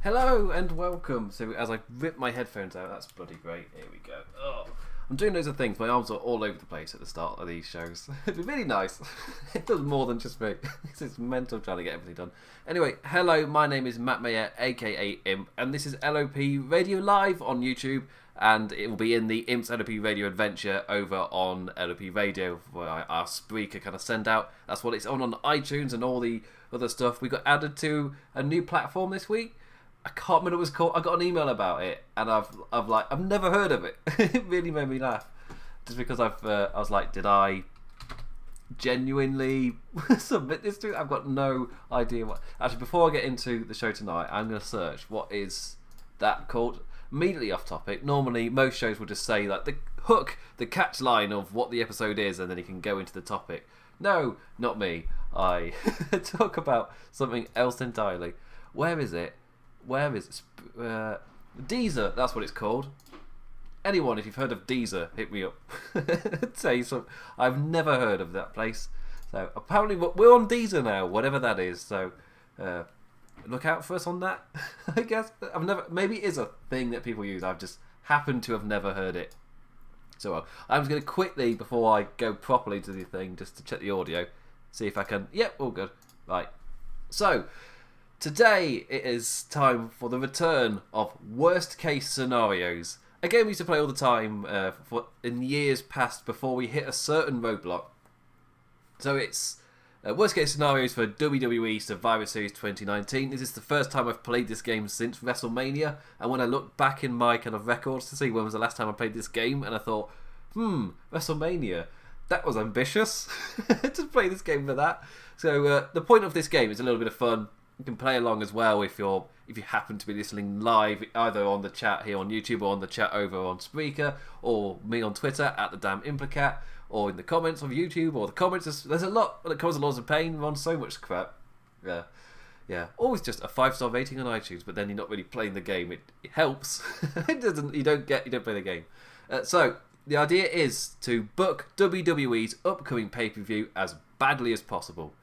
Hello and welcome. So as I rip my headphones out, that's bloody great. Here we go. Oh, I'm doing loads of things. My arms are all over the place at the start of these shows. It'd be really nice. It does more than just me. It's mental trying to get everything done. Anyway, hello. My name is Matt Mayer, aka Imp, and this is LOP Radio Live on YouTube. And it will be in the Imp's LOP Radio Adventure over on LOP Radio, where our Spreaker kind of send out. That's what it's on iTunes and all the other stuff. We got added to a new platform this week. I can't remember what it was called. I got an email about it, and I've never heard of it. It really made me laugh, just because I was like, did I genuinely submit this to? I've got no idea what. Actually, before I get into the show tonight, I'm going to search what is that called. Immediately off topic. Normally, most shows will just say like the hook, the catch line of what the episode is, and then you can go into the topic. No, not me. I talk about something else entirely. Where is it? Deezer, that's what it's called. Anyone, if you've heard of Deezer, hit me up. Say some. I've never heard of that place. So apparently we're on Deezer now, whatever that is. So look out for us on that. I guess maybe it is a thing that people use. I've just happened to have never heard it. So I'm just going to quickly, before I go properly to the thing, just to check the audio, see if I can. Yep, all good. Right. So today it is time for the return of Worst Case Scenarios. A game we used to play all the time in years past before we hit a certain roadblock. So it's Worst Case Scenarios for WWE Survivor Series 2019. This is the first time I've played this game since WrestleMania, and when I look back in my kind of records to see when was the last time I played this game, and I thought, WrestleMania, that was ambitious to play this game for that. So the point of this game is a little bit of fun. You can play along as well if you happen to be listening live, either on the chat here on YouTube or on the chat over on Spreaker, or me on Twitter at the damn Implicat, or in the comments of YouTube, or the comments. There's a lot that causes lots of pain. We're on so much crap. Yeah. Always just a 5-star rating on iTunes, but then you're not really playing the game. It helps. It doesn't. You don't play the game. So the idea is to book WWE's upcoming pay-per-view as badly as possible.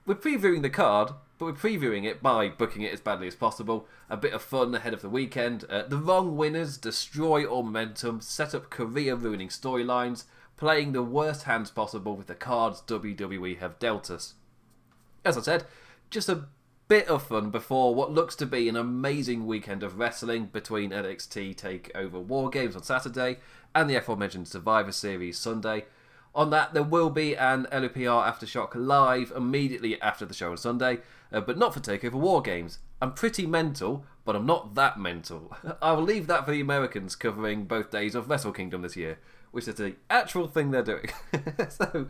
We're previewing the card, but we're previewing it by booking it as badly as possible. A bit of fun ahead of the weekend. The wrong winners destroy all momentum, set up career-ruining storylines, playing the worst hands possible with the cards WWE have dealt us. As I said, just a bit of fun before what looks to be an amazing weekend of wrestling between NXT TakeOver War Games on Saturday and the aforementioned Survivor Series Sunday. On that, there will be an LOPR Aftershock live immediately after the show on Sunday, but not for TakeOver War Games. I'm pretty mental, but I'm not that mental. I will leave that for the Americans covering both days of Wrestle Kingdom this year, which is the actual thing they're doing. So,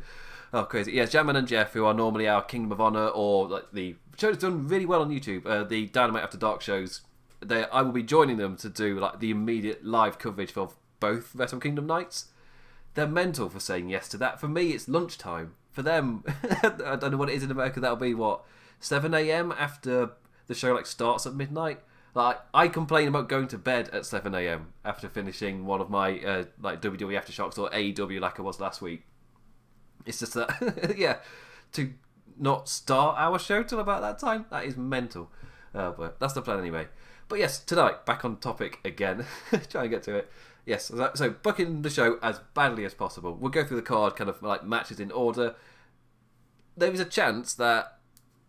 crazy. Yeah, Jamman and Jeff, who are normally our Kingdom of Honor, or like the show that's done really well on YouTube, the Dynamite After Dark shows. I will be joining them to do like the immediate live coverage for both Wrestle Kingdom nights. They're mental for saying yes to that. For me, it's lunchtime. For them, I don't know what it is in America. That'll be 7 a.m. after the show starts at midnight. Like, I complain about going to bed at 7 a.m. after finishing one of my WWE Aftershocks or AEW like I was last week. It's just that, yeah, to not start our show till about that time, that is mental. But that's the plan anyway. But yes, tonight, back on topic again. Try and get to it. Yes, so booking the show as badly as possible. We'll go through the card, kind of like matches in order. There is a chance that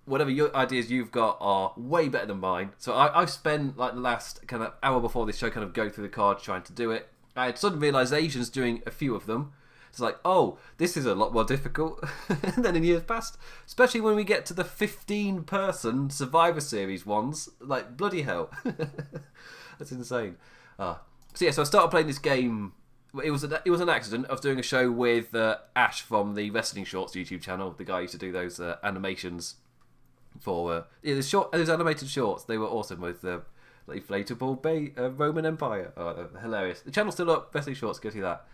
whatever your ideas you've got are way better than mine. So I've spent the last kind of hour before this show kind of going through the cards trying to do it. I had sudden realisations doing a few of them. It's like, oh, this is a lot more difficult than in years past. Especially when we get to the 15-person Survivor Series ones. Like, bloody hell. That's insane. So I started playing this game. It was an accident. I was doing a show with Ash from the Wrestling Shorts YouTube channel. The guy who used to do those animations for those animated shorts. They were awesome with the inflatable Roman Empire. Oh, hilarious. The channel's still up. Wrestling Shorts, go see that.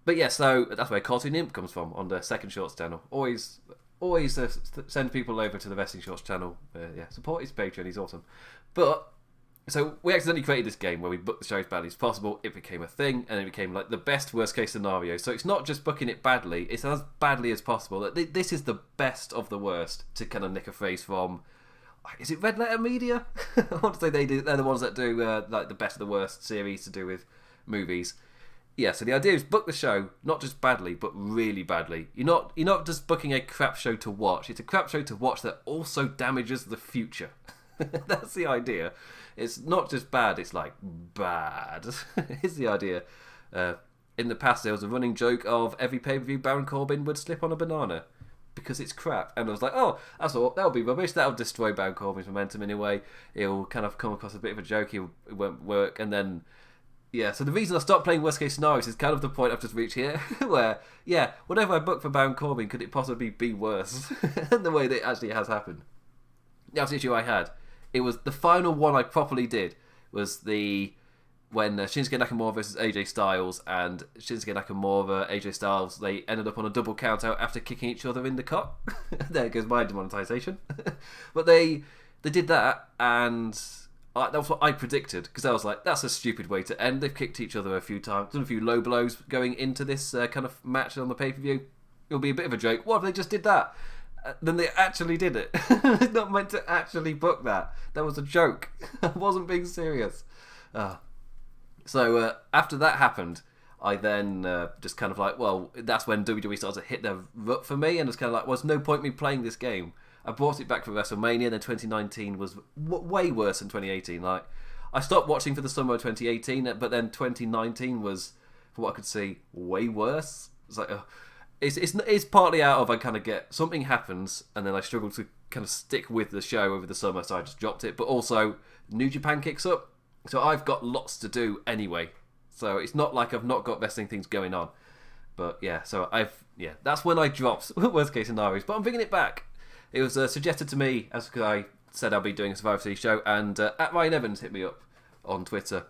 But yeah, so that's where Cartoon Imp comes from on the second Shorts channel. Always send people over to the Wrestling Shorts channel. Support his Patreon. He's awesome. But so we accidentally created this game where we booked the show as badly as possible. It became a thing, and it became the best worst case scenario. So it's not just booking it badly; it's as badly as possible. This is the best of the worst, to kind of nick a phrase from is it Red Letter Media? I want to say they're the ones that do like the best of the worst series to do with movies. Yeah, so the idea is book the show not just badly, but really badly. You're not just booking a crap show to watch. It's a crap show to watch that also damages the future. That's the idea. It's not just bad, it's like bad. Is the idea. In the past, there was a running joke of every pay-per-view Baron Corbin would slip on a banana because it's crap. And I was like, oh, I thought that'll be rubbish. That'll destroy Baron Corbin's momentum anyway. It'll kind of come across a bit of a joke. It won't work. And then, yeah, so the reason I stopped playing worst case scenarios is kind of the point I've just reached here, where, yeah, whatever I book for Baron Corbin, could it possibly be worse than the way that it actually has happened? That's the issue I had. It was the final one I properly did was when Shinsuke Nakamura versus AJ Styles, and Shinsuke Nakamura, AJ Styles, they ended up on a double count out after kicking each other in the cock. There goes my demonetization. But they did that, and that was what I predicted, because I was like, that's a stupid way to end. They've kicked each other a few times, done a few low blows going into this kind of match on the pay-per-view. It'll be a bit of a joke. What if they just did that? Then they actually did it. They're not meant to actually book that. That was a joke. I wasn't being serious. So after that happened, I then just kind of like, well, that's when WWE started to hit their rut for me, and it's kind of like, well, there's no point in me playing this game. I brought it back for WrestleMania, then 2019 was way worse than 2018. Like, I stopped watching for the summer of 2018, but then 2019 was, from what I could see, way worse. It's like, it's partly out of I kind of get something happens, and then I struggle to kind of stick with the show over the summer, so I just dropped it. But also, New Japan kicks up, so I've got lots to do anyway. So it's not like I've not got wrestling things going on. But yeah, so that's when I dropped worst case scenarios. But I'm bringing it back. It was suggested to me, as I said I'll be doing a Survivor Series show, and at Ryan Evans hit me up on Twitter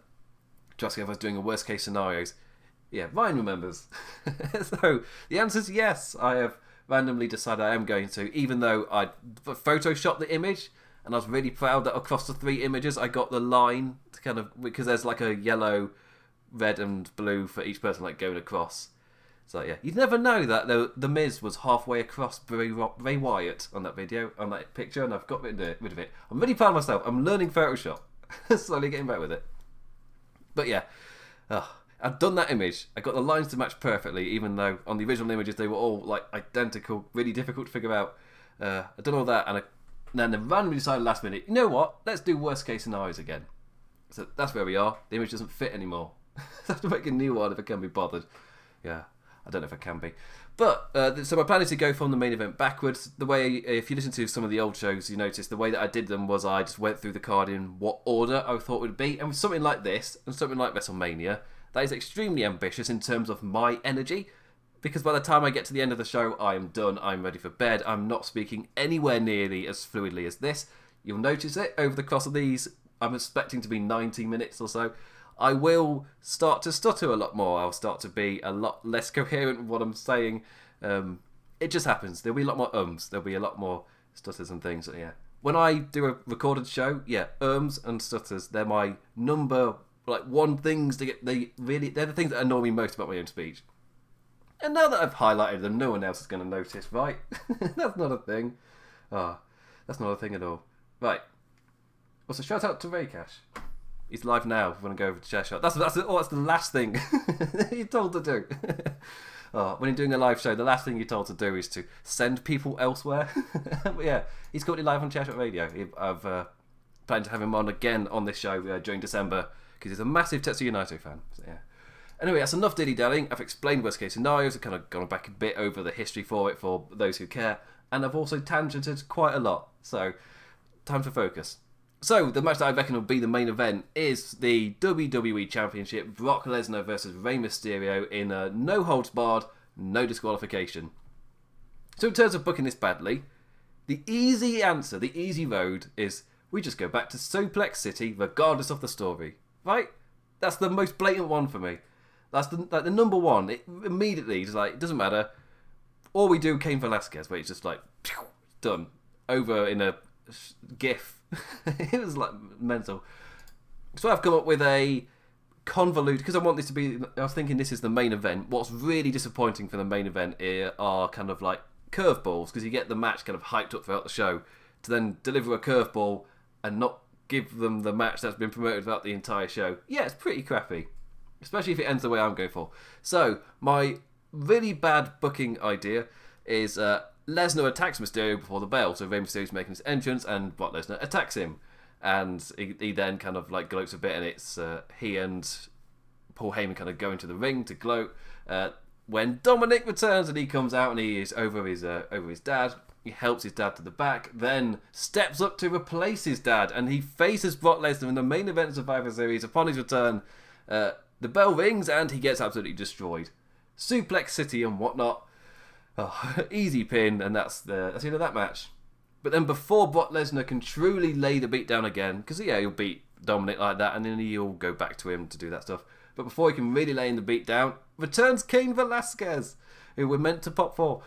to ask if I was doing a worst case scenarios. Yeah, Ryan remembers. So the answer is yes. I have randomly decided I am going to, even though I photoshopped the image, and I was really proud that across the 3 images I got the line to kind of, because there's like a yellow, red and blue for each person like going across. So yeah, you'd never know that the Miz was halfway across Bray Wyatt on that video, on that picture, and I've got rid of it. I'm really proud of myself. I'm learning Photoshop. Slowly getting better with it. But yeah, I've done that image. I got the lines to match perfectly, even though on the original images they were all like identical, really difficult to figure out. I've done all that, and then they randomly decided last minute, you know what, let's do worst case scenarios again. So that's where we are. The image doesn't fit anymore. I have to make a new one if I can be bothered. Yeah, I don't know if I can be. But, so my plan is to go from the main event backwards. The way, if you listen to some of the old shows, you notice the way that I did them was I just went through the card in what order I thought it would be. And with something like this, and something like WrestleMania, that is extremely ambitious in terms of my energy. Because by the time I get to the end of the show, I am done. I'm ready for bed. I'm not speaking anywhere nearly as fluidly as this. You'll notice it over the course of these. I'm expecting to be 90 minutes or so. I will start to stutter a lot more. I'll start to be a lot less coherent with what I'm saying. It just happens. There'll be a lot more ums. There'll be a lot more stutters and things. Yeah. When I do a recorded show, yeah, ums and stutters, they're my number one things to get. They're the things that annoy me most about my own speech. And now that I've highlighted them, no one else is going to notice, right? That's not a thing. That's not a thing at all. Right. Well, so shout out to Raycash. He's live now. We're going to go over to chair shot. That's the last thing you're told to do. When you're doing a live show, the last thing you're told to do is to send people elsewhere. But yeah, he's currently live on Chairshot Radio. I've planned to have him on again on this show during December because he's a massive Tetsuya Naito fan. So yeah. Anyway, that's enough dilly-dallying. I've explained worst case scenarios. I've kind of gone back a bit over the history for it for those who care. And I've also tangented quite a lot. So, time to focus. So, the match that I reckon will be the main event is the WWE Championship, Brock Lesnar versus Rey Mysterio in a no-holds-barred, no disqualification. So, in terms of booking this badly, the easy answer, the easy road is we just go back to Suplex City regardless of the story. Right? That's the most blatant one for me. That's the number one. It immediately is like, it doesn't matter. All we do Cain Velasquez, where it's just like, phew, done. Over in a GIF. It was like mental. So I've come up with a convoluted, because I want this to be, I was thinking this is the main event. What's really disappointing for the main event are kind of like curveballs, because you get the match kind of hyped up throughout the show. to then deliver a curveball and not give them the match that's been promoted throughout the entire show. Yeah, it's pretty crappy. Especially if it ends the way I'm going for. So, my really bad booking idea is Lesnar attacks Mysterio before the bell. So Rey Mysterio's making his entrance and Brock Lesnar attacks him. And he then kind of like gloats a bit, and it's he and Paul Heyman kind of go into the ring to gloat. When Dominic returns and he comes out and he is over his dad. He helps his dad to the back, then steps up to replace his dad, and he faces Brock Lesnar in the main event of Survivor Series. Upon his return, the bell rings and he gets absolutely destroyed. Suplex City and whatnot. Oh, easy pin, and that's the end of that match. But then before Brock Lesnar can truly lay the beat down again, because he'll beat Dominic like that, and then he'll go back to him to do that stuff. But before he can really lay in the beat down, returns Cain Velasquez, who we're meant to pop for.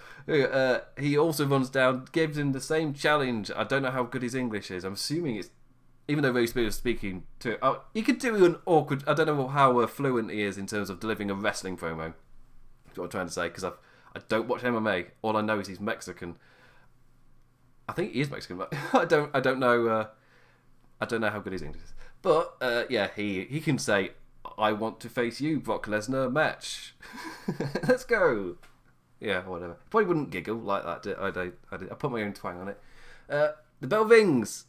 He also runs down, gives him the same challenge. I don't know how good his English is. I'm assuming it's, even though Rey Mysterio is speaking to it, he could do an awkward, I don't know how fluent he is in terms of delivering a wrestling promo. That's what I'm trying to say, because I don't watch MMA. All I know is he's Mexican. I think he is Mexican, but I don't know how good his English is. But he can say, "I want to face you, Brock Lesnar, match. Let's go." Yeah, whatever. Probably wouldn't giggle like that. I put my own twang on it. The bell rings.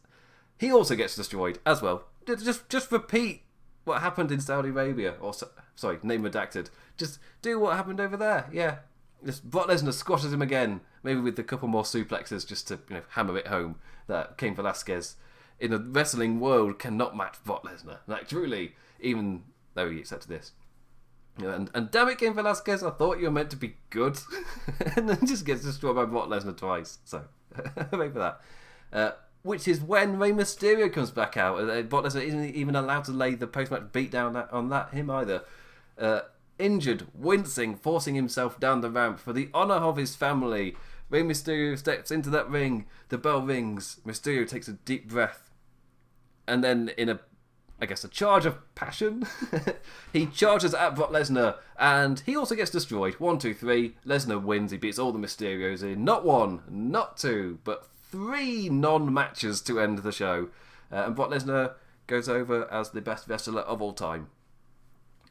He also gets destroyed as well. Just repeat what happened in Saudi Arabia, or sorry, name redacted. Just do what happened over there. Yeah. Just Brock Lesnar squashes him again, maybe with a couple more suplexes just to hammer it home that Cain Velasquez in the wrestling world cannot match Brock Lesnar. Like truly, even though he accepted this. And damn it, Cain Velasquez, I thought you were meant to be good. And then just gets destroyed by Brock Lesnar twice. So, hooray for that. Which is when Rey Mysterio comes back out. Brock Lesnar isn't even allowed to lay the post-match beat down on him either. Injured, wincing, forcing himself down the ramp for the honour of his family. Rey Mysterio steps into that ring. The bell rings. Mysterio takes a deep breath. And then in a charge of passion, he charges at Brock Lesnar, and he also gets destroyed. 1, 2, 3. Lesnar wins. He beats all the Mysterios in not 1, not 2, but 3 non-matches to end the show. And Brock Lesnar goes over as the best wrestler of all time.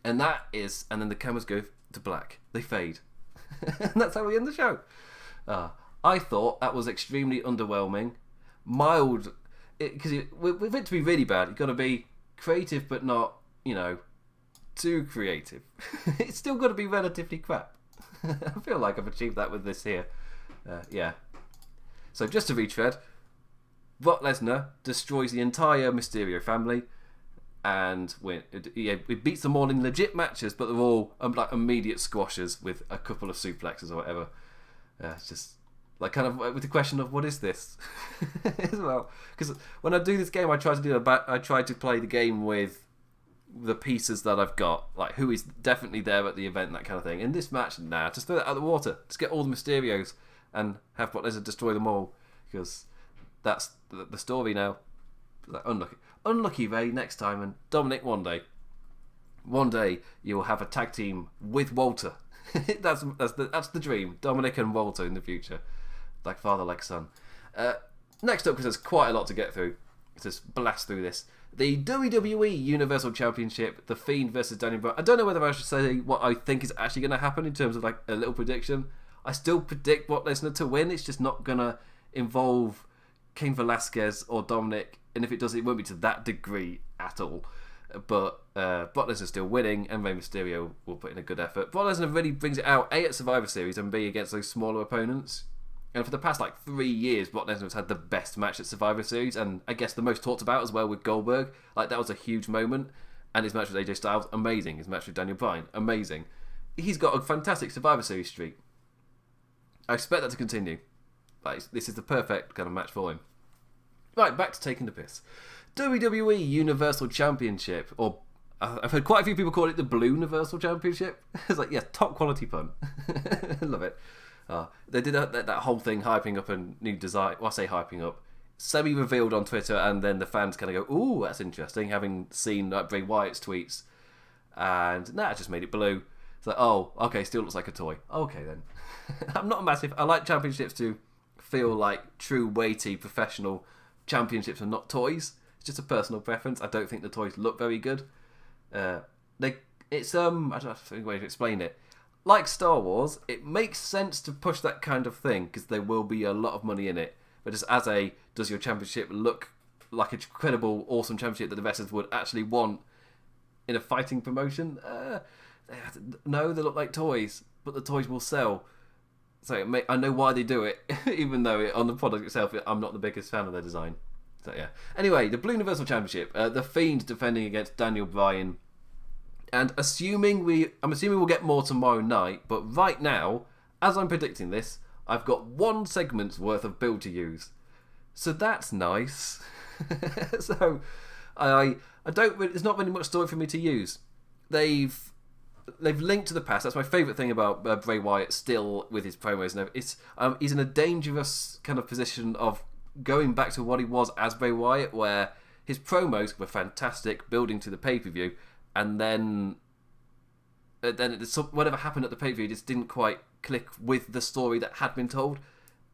And then the cameras go to black. They fade. And that's how we end the show. I thought that was extremely underwhelming. Mild, because with it to be really bad, you've got to be creative but not, too creative. It's still got to be relatively crap. I feel like I've achieved that with this here. Yeah. So just to retread, Brock Lesnar destroys the entire Mysterio family, and it beats them all in legit matches, but they're all like immediate squashes with a couple of suplexes or whatever. It's just like kind of with the question of what is this as well. Because when I do this game, I try to play the game with the pieces that I've got, like who is definitely there at the event, that kind of thing. In this match, just throw that out of the water. Just get all the Mysterios and have Brock Lesnar destroy them all, because that's the story now. Like, unlucky Rey next time, and Dominic one day you will have a tag team with Walter. that's the dream. Dominic and Walter in the future, like father, like son. Next up, because there's quite a lot to get through, let's just blast through this. The WWE Universal Championship, The Fiend versus Daniel Bryan. I don't know whether I should say what I think is actually going to happen in terms of like a little prediction. I still predict Brock Lesnar to win. It's just not going to involve Cain Velasquez or Dominic, and if it does, it won't be to that degree at all. But Brock Lesnar's still winning, and Rey Mysterio will put in a good effort. Brock Lesnar really brings it out, A, at Survivor Series, and B, against those smaller opponents. And for the past 3 years, Brock Lesnar has had the best match at Survivor Series, and I guess the most talked about as well with Goldberg. Like, that was a huge moment. And his match with AJ Styles, amazing. His match with Daniel Bryan, amazing. He's got a fantastic Survivor Series streak. I expect that to continue. This is the perfect kind of match for him. Right, back to taking the piss. WWE Universal Championship, or I've heard quite a few people call it the Blue Universal Championship. It's like, yeah, top quality pun. Love it. They did that whole thing hyping up a new design. Well, I say hyping up. Semi-revealed on Twitter, and then the fans kind of go, ooh, that's interesting, having seen Bray Wyatt's tweets. And it just made it blue. It's like, oh, okay, still looks like a toy. Okay, then. I'm not a massive... I like championships to feel like true weighty professional championships are not toys. It's just a personal preference. I don't think the toys look very good. I don't know a way to explain it. Like Star Wars, it makes sense to push that kind of thing because there will be a lot of money in it. But just does your championship look like a credible, awesome championship that the wrestlers would actually want in a fighting promotion? No, they look like toys, but the toys will sell. So I know why they do it, even though on the product itself, I'm not the biggest fan of their design. So yeah. Anyway, the Blue Universal Championship, the Fiend defending against Daniel Bryan. And I'm assuming we'll get more tomorrow night, but right now, as I'm predicting this, I've got one segment's worth of build to use. So that's nice. So I don't really, there's not really much story for me to use. They've linked to the past. That's my favourite thing about Bray Wyatt still with his promos. He's in a dangerous kind of position of going back to what he was as Bray Wyatt, where his promos were fantastic, building to the pay-per-view, and then whatever happened at the pay-per-view just didn't quite click with the story that had been told.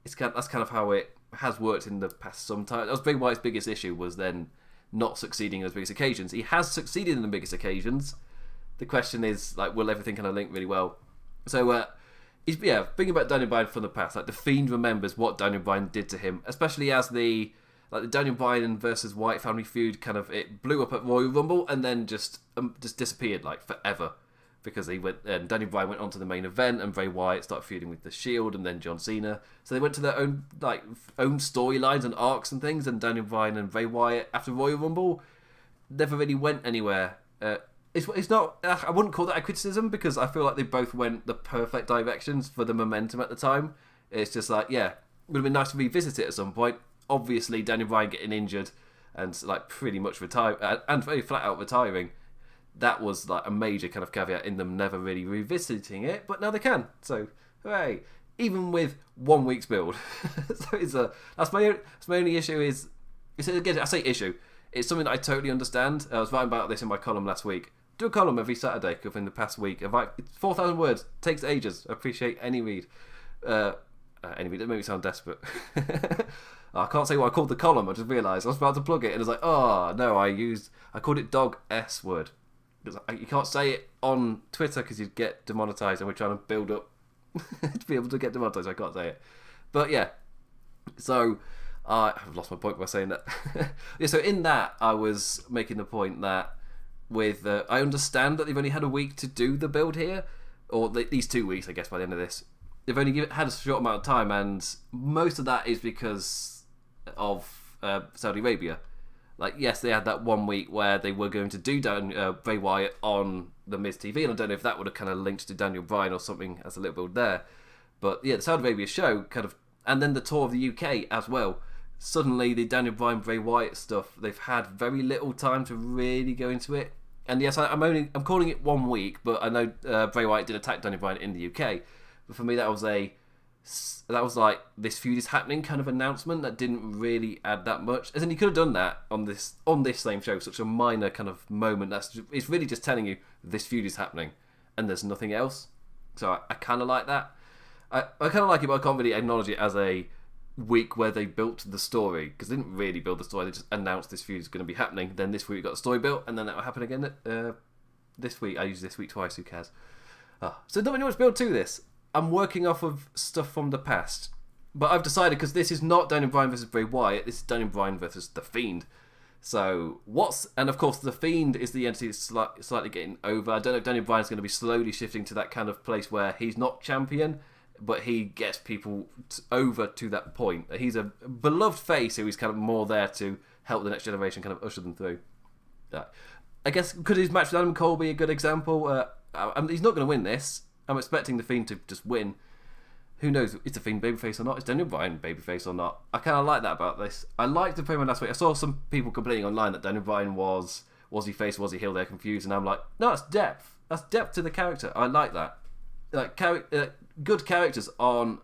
That's kind of how it has worked in the past sometimes. That was Bray Wyatt's biggest issue, was then not succeeding in his biggest occasions. He has succeeded in the biggest occasions. The question is, like, will everything kind of link really well? So, thinking about Daniel Bryan from the past, like, the Fiend remembers what Daniel Bryan did to him, especially as the Daniel Bryan versus Wyatt family feud it blew up at Royal Rumble and then just disappeared, like, forever. Because Daniel Bryan went on to the main event and Bray Wyatt started feuding with The Shield and then John Cena. So they went to their own storylines and arcs and things, and Daniel Bryan and Bray Wyatt after Royal Rumble never really went anywhere. It's not, I wouldn't call that a criticism because I feel like they both went the perfect directions for the momentum at the time. It's just like, yeah, it would have been nice to revisit it at some point. Obviously, Daniel Bryan getting injured and like pretty much retire and very flat out retiring. That was like a major kind of caveat in them never really revisiting it, but now they can. So, hooray! Even with 1 week's build. So that's my only issue is, again, I say issue. It's something that I totally understand. I was writing about this in my column last week. Do a column every Saturday within the past week. 4,000 words. Takes ages. I appreciate any read. Any read. It made me sound desperate. I can't say what I called the column. I just realised I was about to plug it and I was like, oh no, I called it Dog S word. You can't say it on Twitter because you'd get demonetised, and we're trying to build up to be able to get demonetised. So I can't say it. But yeah, so I've lost my point by saying that. Yeah, so in that I was making the point that I understand that they've only had a week to do the build here, or these 2 weeks, I guess, by the end of this. They've only had a short amount of time, and most of that is because of Saudi Arabia. Like, yes, they had that 1 week where they were going to do Bray Wyatt on the Miz TV, and I don't know if that would have kind of linked to Daniel Bryan or something as a little build there. But yeah, the Saudi Arabia show and then the tour of the UK as well. Suddenly, the Daniel Bryan, Bray Wyatt stuff, they've had very little time to really go into it. And yes, I'm calling it 1 week, but I know Bray Wyatt did attack Daniel Bryan in the UK. But for me, that was like this feud is happening kind of announcement that didn't really add that much. As in, you could have done that on this same show, such a minor kind of moment. It's really just telling you this feud is happening, and there's nothing else. So I kind of like that. I kind of like it, but I can't really acknowledge it as a week where they built the story, because they didn't really build the story. They just announced this feud is going to be happening. Then this week we got the story built, and then that will happen again this week. I use this week twice. Who cares? So not really much build to this. I'm working off of stuff from the past, but I've decided, because this is not Daniel Bryan versus Bray Wyatt, this is Daniel Bryan versus The Fiend. So and of course The Fiend is the entity that's slightly getting over. I don't know if Daniel Bryan's going to be slowly shifting to that kind of place where he's not champion, but he gets people over to that point. He's a beloved face who is kind of more there to help the next generation kind of usher them through. I guess, could his match with Adam Cole be a good example? He's not going to win this. I'm expecting The Fiend to just win. Who knows? Is The Fiend babyface or not? Is Daniel Bryan babyface or not? I kind of like that about this. I liked the promo last week. I saw some people complaining online that Daniel Bryan was he face, was he heel? They're confused, and I'm like, no, it's depth. That's depth to the character. I like that. Like good characters aren't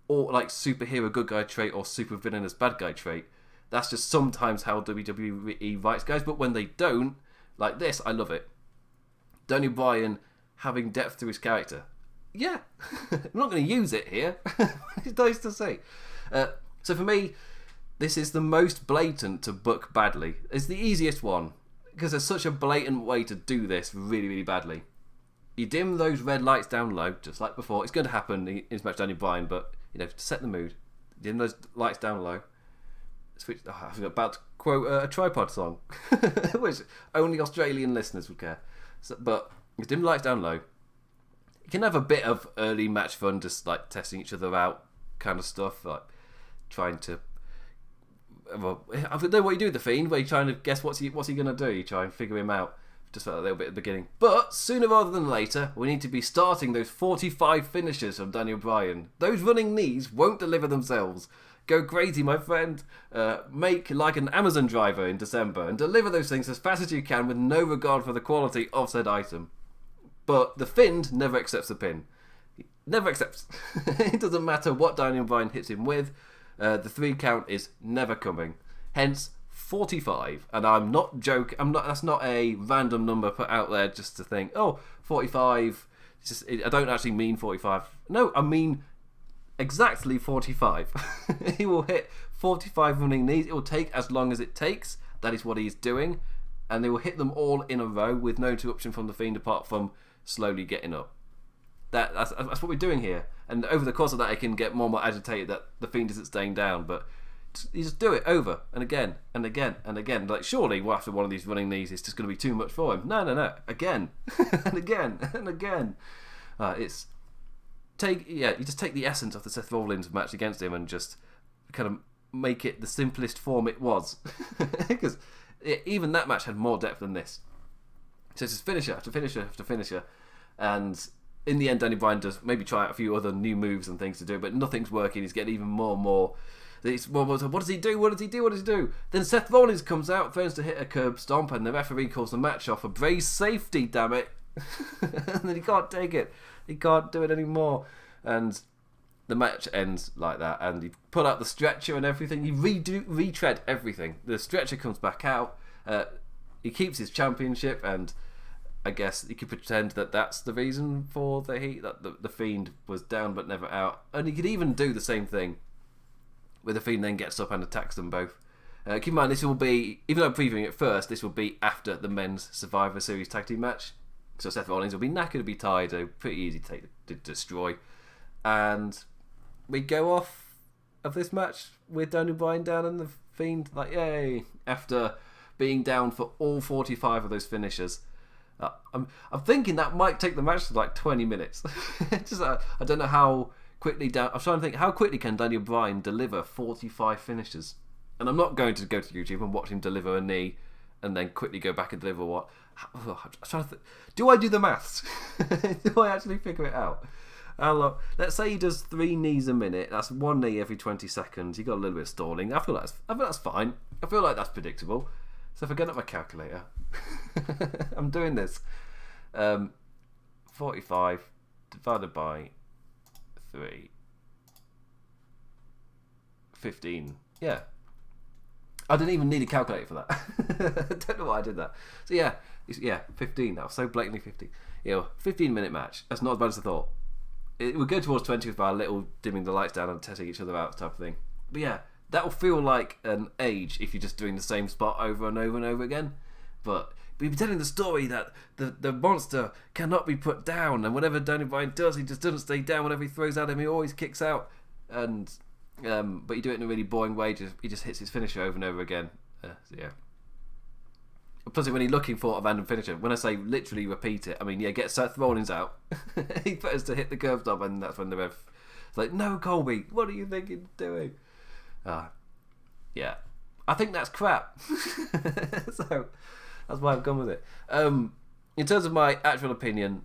or like superhero good guy trait or super villainous bad guy trait. That's just sometimes how WWE writes guys. But when they don't, like this, I love it. Daniel Bryan having depth to his character. Yeah. I'm not going to use it here. It's nice to see. So for me, this is the most blatant to book badly. It's the easiest one because there's such a blatant way to do this really, really badly. You dim those red lights down low, just like before. It's going to happen in his match Daniel Bryan, but to set the mood, dim those lights down low. Switch. I was about to quote a tripod song, which only Australian listeners would care. But you dim the lights down low. You can have a bit of early match fun, just like testing each other out, kind of stuff, like trying to. Well, I don't know what you do with the Fiend, where you're trying to guess what's he going to do. You try and figure him out. Just a little bit at the beginning. But sooner rather than later, we need to be starting those 45 finishes from Daniel Bryan. Those running knees won't deliver themselves. Go crazy, my friend. Make like an Amazon driver in December and deliver those things as fast as you can with no regard for the quality of said item. But the Fiend never accepts the pin. He never accepts. It doesn't matter what Daniel Bryan hits him with. The 3 count is never coming. Hence, 45, and I'm not joking. That's not a random number put out there just to think, 45. I don't actually mean 45. No, I mean exactly 45. He will hit 45 running knees. It will take as long as it takes. That is what he's doing, and they will hit them all in a row with no interruption from the Fiend apart from slowly getting up. That's what we're doing here, and over the course of that, I can get more and more agitated that the Fiend isn't staying down, but. You just do it over and again and again and again. Like, surely after one of these running knees, it's just going to be too much for him. No. Again and again and again. You just take the essence of the Seth Rollins match against him and just kind of make it the simplest form it was. Because even that match had more depth than this. So it's just finisher after finisher after finisher. And in the end, Danny Bryan does maybe try out a few other new moves and things to do, but nothing's working. He's getting even more and more. What does he do? Then Seth Rollins comes out, threatens to hit a curb stomp, and the referee calls the match off for brace safety, damn it. And then he can't take it. He can't do it anymore. And the match ends like that. And he pull out the stretcher and everything. He retread everything. The stretcher comes back out. He keeps his championship, and I guess he could pretend that that's the reason for the heat, that the Fiend was down but never out. And he could even do the same thing where the Fiend then gets up and attacks them both. Keep in mind, this will be, even though I'm previewing it first, this will be after the men's Survivor Series tag team match. So Seth Rollins will be knackered, will be tired, pretty easy to destroy. And we go off of this match with Daniel Bryan down and the Fiend, like, yay, after being down for all 45 of those finishers. I'm thinking that might take the match to like 20 minutes. I don't know how quickly I was trying to think, how quickly can Daniel Bryan deliver 45 finishes? And I'm not going to go to YouTube and watch him deliver a knee and then quickly go back and deliver what. I'm trying to think, do I do the maths? Do I actually figure it out? Let's say he does 3 knees a minute. That's 1 knee every 20 seconds. You got a little bit of stalling. I feel that's fine. I feel like that's predictable. So if I get up my calculator, I'm doing this. 45 divided by 3. 15. Yeah. I didn't even need a calculator for that. I don't know why I did that. So yeah, 15. That was so blatantly 15. 15-minute match. That's not as bad as I thought. It would go towards 20 with our little dimming the lights down and testing each other out type of thing. But yeah, that will feel like an age if you're just doing the same spot over and over and over again. But we've been telling the story that the monster cannot be put down, and whatever Daniel Bryan does, he just doesn't stay down. Whenever he throws at him, he always kicks out. And but you do it in a really boring way. He just hits his finisher over and over again. So yeah. Plus, when you're looking for a random finisher, when I say literally repeat it, I mean, get Seth Rollins out. He threatens to hit the curb stop, and that's when the ref is like, "No, Colby, what are you thinking of doing?" Yeah, I think that's crap. So that's why I've gone with it. In terms of my actual opinion,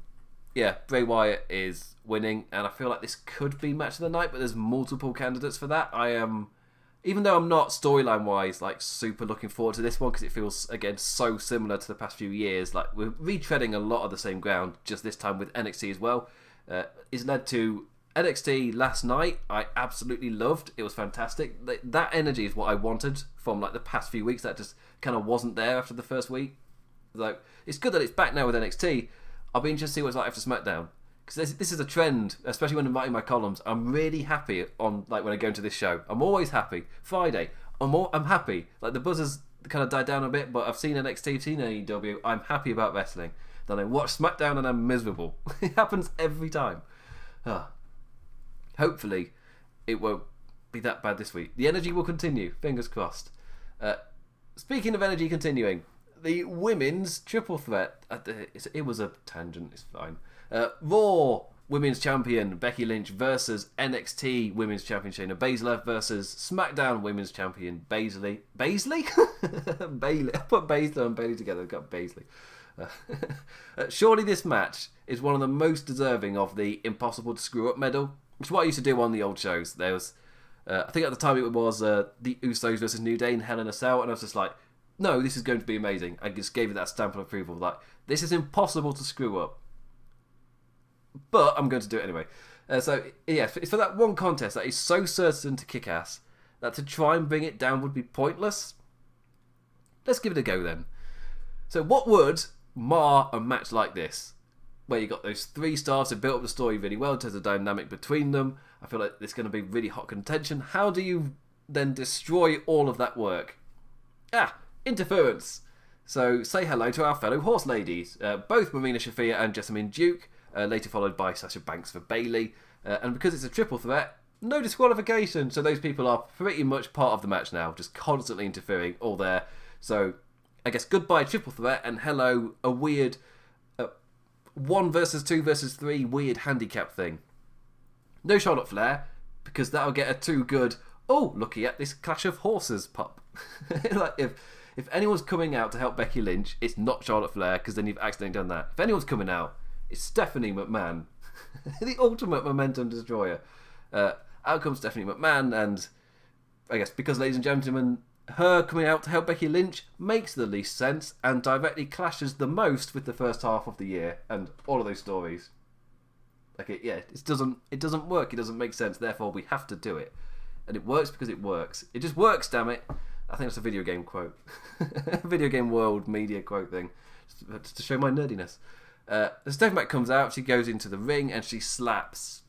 yeah, Bray Wyatt is winning, and I feel like this could be match of the night, but there's multiple candidates for that. I am, even though I'm not storyline wise like super looking forward to this one because it feels again so similar to the past few years. Like we're retreading a lot of the same ground, just this time with NXT as well. It's led to NXT last night. I absolutely loved. It was fantastic. That energy is what I wanted from like the past few weeks. That just kind of wasn't there after the first week. Like it's good that it's back now with NXT. I'll be interested to see what it's like after SmackDown because this is a trend, especially when I'm writing my columns. I'm really happy on like when I go into this show. I'm always happy. Friday, I'm happy. Like the buzzers kind of died down a bit, but I've seen NXT, I've seen AEW. I'm happy about wrestling. Then I watch SmackDown and I'm miserable. It happens every time. Hopefully, it won't be that bad this week. The energy will continue. Fingers crossed. Speaking of energy continuing, the women's triple threat. It was a tangent. It's fine. Raw Women's Champion Becky Lynch versus NXT Women's Champion Shayna Baszler versus SmackDown Women's Champion Baszler. Bailey? I put Baszler and Bailey together. I've got Baszler. Surely this match is one of the most deserving of the impossible to screw up medal, which is what I used to do on the old shows. There was, I think at the time it was the Usos versus New Day in Hell in a Cell, and I was just like, no, this is going to be amazing. I just gave it that stamp of approval, like, this is impossible to screw up. But I'm going to do it anyway. So, yeah, it's for that one contest that is so certain to kick ass that to try and bring it down would be pointless. Let's give it a go then. So what would mar a match like this, where you got those 3 stars who built up the story really well in terms of the dynamic between them? I feel like it's going to be really hot contention. How do you then destroy all of that work? Interference. So say hello to our fellow horse ladies, both Marina Shafir and Jessamine Duke, later followed by Sasha Banks for Bayley. And because it's a triple threat, no disqualification. So those people are pretty much part of the match now, just constantly interfering, all there. So I guess goodbye triple threat and hello a weird 1 versus 2 versus 3 weird handicap thing. No Charlotte Flair, because that'll get a too good, oh, looky at this clash of horses pop. Like if anyone's coming out to help Becky Lynch, it's not Charlotte Flair, because then you've accidentally done that. If anyone's coming out, it's Stephanie McMahon, the ultimate momentum destroyer. Out comes Stephanie McMahon, and I guess because, ladies and gentlemen, her coming out to help Becky Lynch makes the least sense and directly clashes the most with the first half of the year and all of those stories. Like it doesn't work. It doesn't make sense. Therefore, we have to do it, and it works because it works. It just works, damn it. I think that's a video game quote, video game world media quote thing, just to show my nerdiness. As Stephanie Mac comes out, she goes into the ring and she slaps,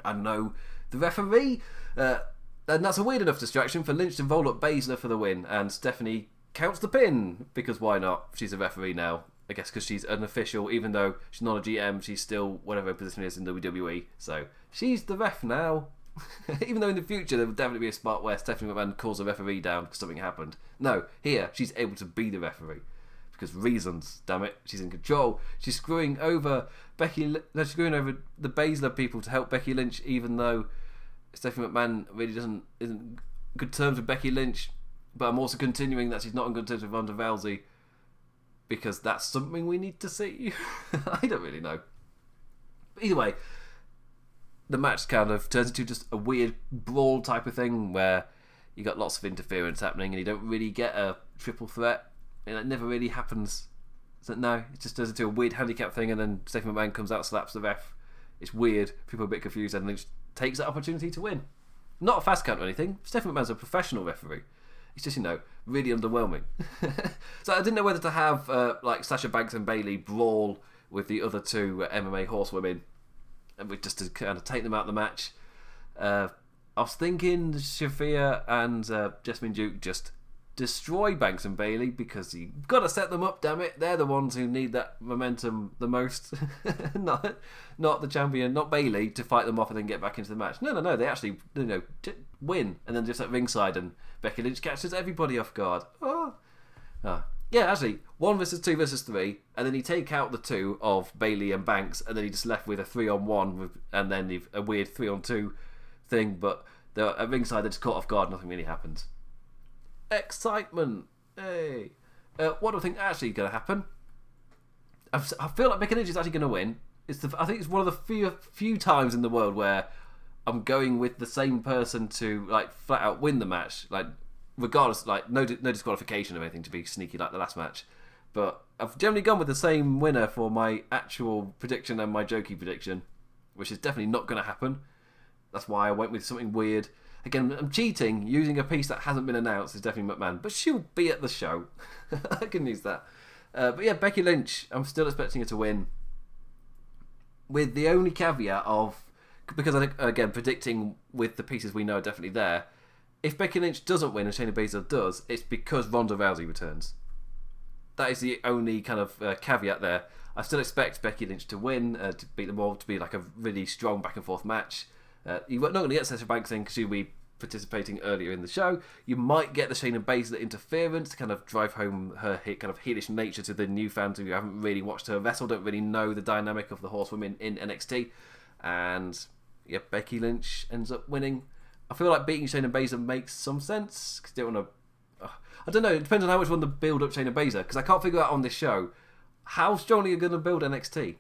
I don't know, the referee. And that's a weird enough distraction for Lynch to roll up Baszler for the win, and Stephanie counts the pin, because why not? She's a referee now, I guess, because she's an official. Even though she's not a GM, she's still whatever her position is in WWE, so she's the ref now. Even though in the future there will definitely be a spot where Stephanie McMahon calls a referee down because something happened. No, here she's able to be the referee because reasons, damn it. She's in control. She's screwing over she's screwing over the Baszler people to help Becky Lynch, even though Stephanie McMahon really isn't good terms with Becky Lynch. But I'm also continuing that she's not on good terms with Ronda Rousey, because that's something we need to see. I don't really know. But either way, the match kind of turns into just a weird brawl type of thing where you got lots of interference happening and you don't really get a triple threat, and it never really happens. So no, it just turns into a weird handicap thing, and then Stephanie McMahon comes out, slaps the ref. It's weird. People are a bit confused, and Lynch takes that opportunity to win. Not a fast count or anything. Stephanie McMahon's a professional referee. It's just, really underwhelming. So I didn't know whether to have like Sasha Banks and Bayley brawl with the other 2 MMA horsewomen, and just to kind of take them out of the match. I was thinking Shafir and Jessamine Duke just destroy Banks and Bayley, because you've got to set them up, damn it. They're the ones who need that momentum the most. not the champion, not Bayley, to fight them off and then get back into the match. No, they actually win, and then just at ringside, and Becky Lynch catches everybody off guard. Yeah, actually, 1 versus 2 versus 3, and then you take out the 2 of Bayley and Banks, and then you're just left with a 3-on-1, and then a weird 3-on-2 thing, but at ringside they're just caught off guard, nothing really happens. Excitement! Hey! What do I think actually going to happen? I feel like Becky Lynch is actually going to win. I think it's one of the few times in the world where I'm going with the same person to like flat out win the match, like regardless, like no disqualification or anything to be sneaky like the last match. But I've generally gone with the same winner for my actual prediction and my jokey prediction, which is definitely not going to happen. That's why I went with something weird. Again, I'm cheating, using a piece that hasn't been announced. It's definitely McMahon, but she'll be at the show. I can use that. But yeah, Becky Lynch, I'm still expecting her to win. with the only caveat of, because I think, again, predicting with the pieces we know are definitely there, if Becky Lynch doesn't win and Shayna Baszler does, it's because Ronda Rousey returns. That is the only kind of caveat there. I still expect Becky Lynch to win, to beat them all, to be like a really strong back and forth match. You're not going to get Sasha Banks in because she'll be participating earlier in the show. You might get the Shayna Baszler interference to kind of drive home her kind of heelish nature to the new fans who haven't really watched her wrestle, don't really know the dynamic of the horsewomen in NXT. And yeah, Becky Lynch ends up winning. I feel like beating Shayna Baszler makes some sense because they don't want to. I don't know. It depends on how much you want to build up Shayna Baszler, because I can't figure out on this show how strongly you're going to build NXT.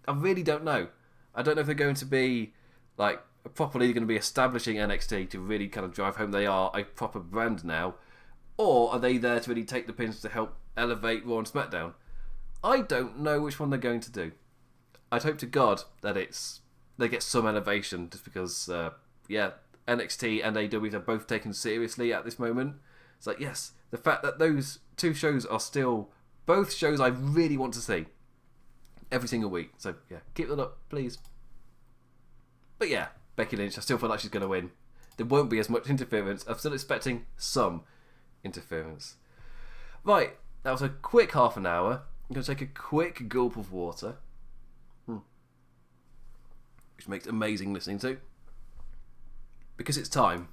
I really don't know. I don't know if they're going to be like properly going to be establishing NXT to really kind of drive home they are a proper brand now, or are they there to really take the pins to help elevate Raw and SmackDown? I don't know which one they're going to do. I'd hope to God that they get some elevation, just because NXT and AEW are both taken seriously at this moment. It's like, yes, the fact that those two shows are still both shows I really want to see every single week. So yeah, keep that up, please. But yeah, Becky Lynch, I still feel like she's going to win. There won't be as much interference. I'm still expecting some interference. Right, that was a quick half an hour. I'm going to take a quick gulp of water, which makes amazing listening to. Because it's time.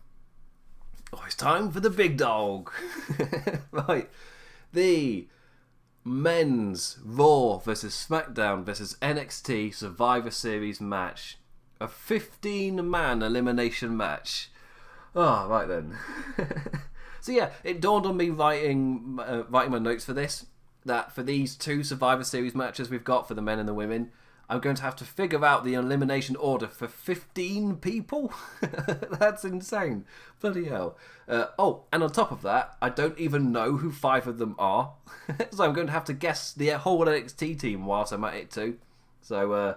Oh, it's time for the big dog. Right. The men's Raw versus SmackDown versus NXT Survivor Series match. A 15-man elimination match. Oh, right then. So yeah, it dawned on me writing my notes for this, that for these two Survivor Series matches we've got for the men and the women, I'm going to have to figure out the elimination order for 15 people? That's insane. Bloody hell. And on top of that, I don't even know who 5 of them are. So I'm going to have to guess the whole NXT team whilst I'm at it too. So,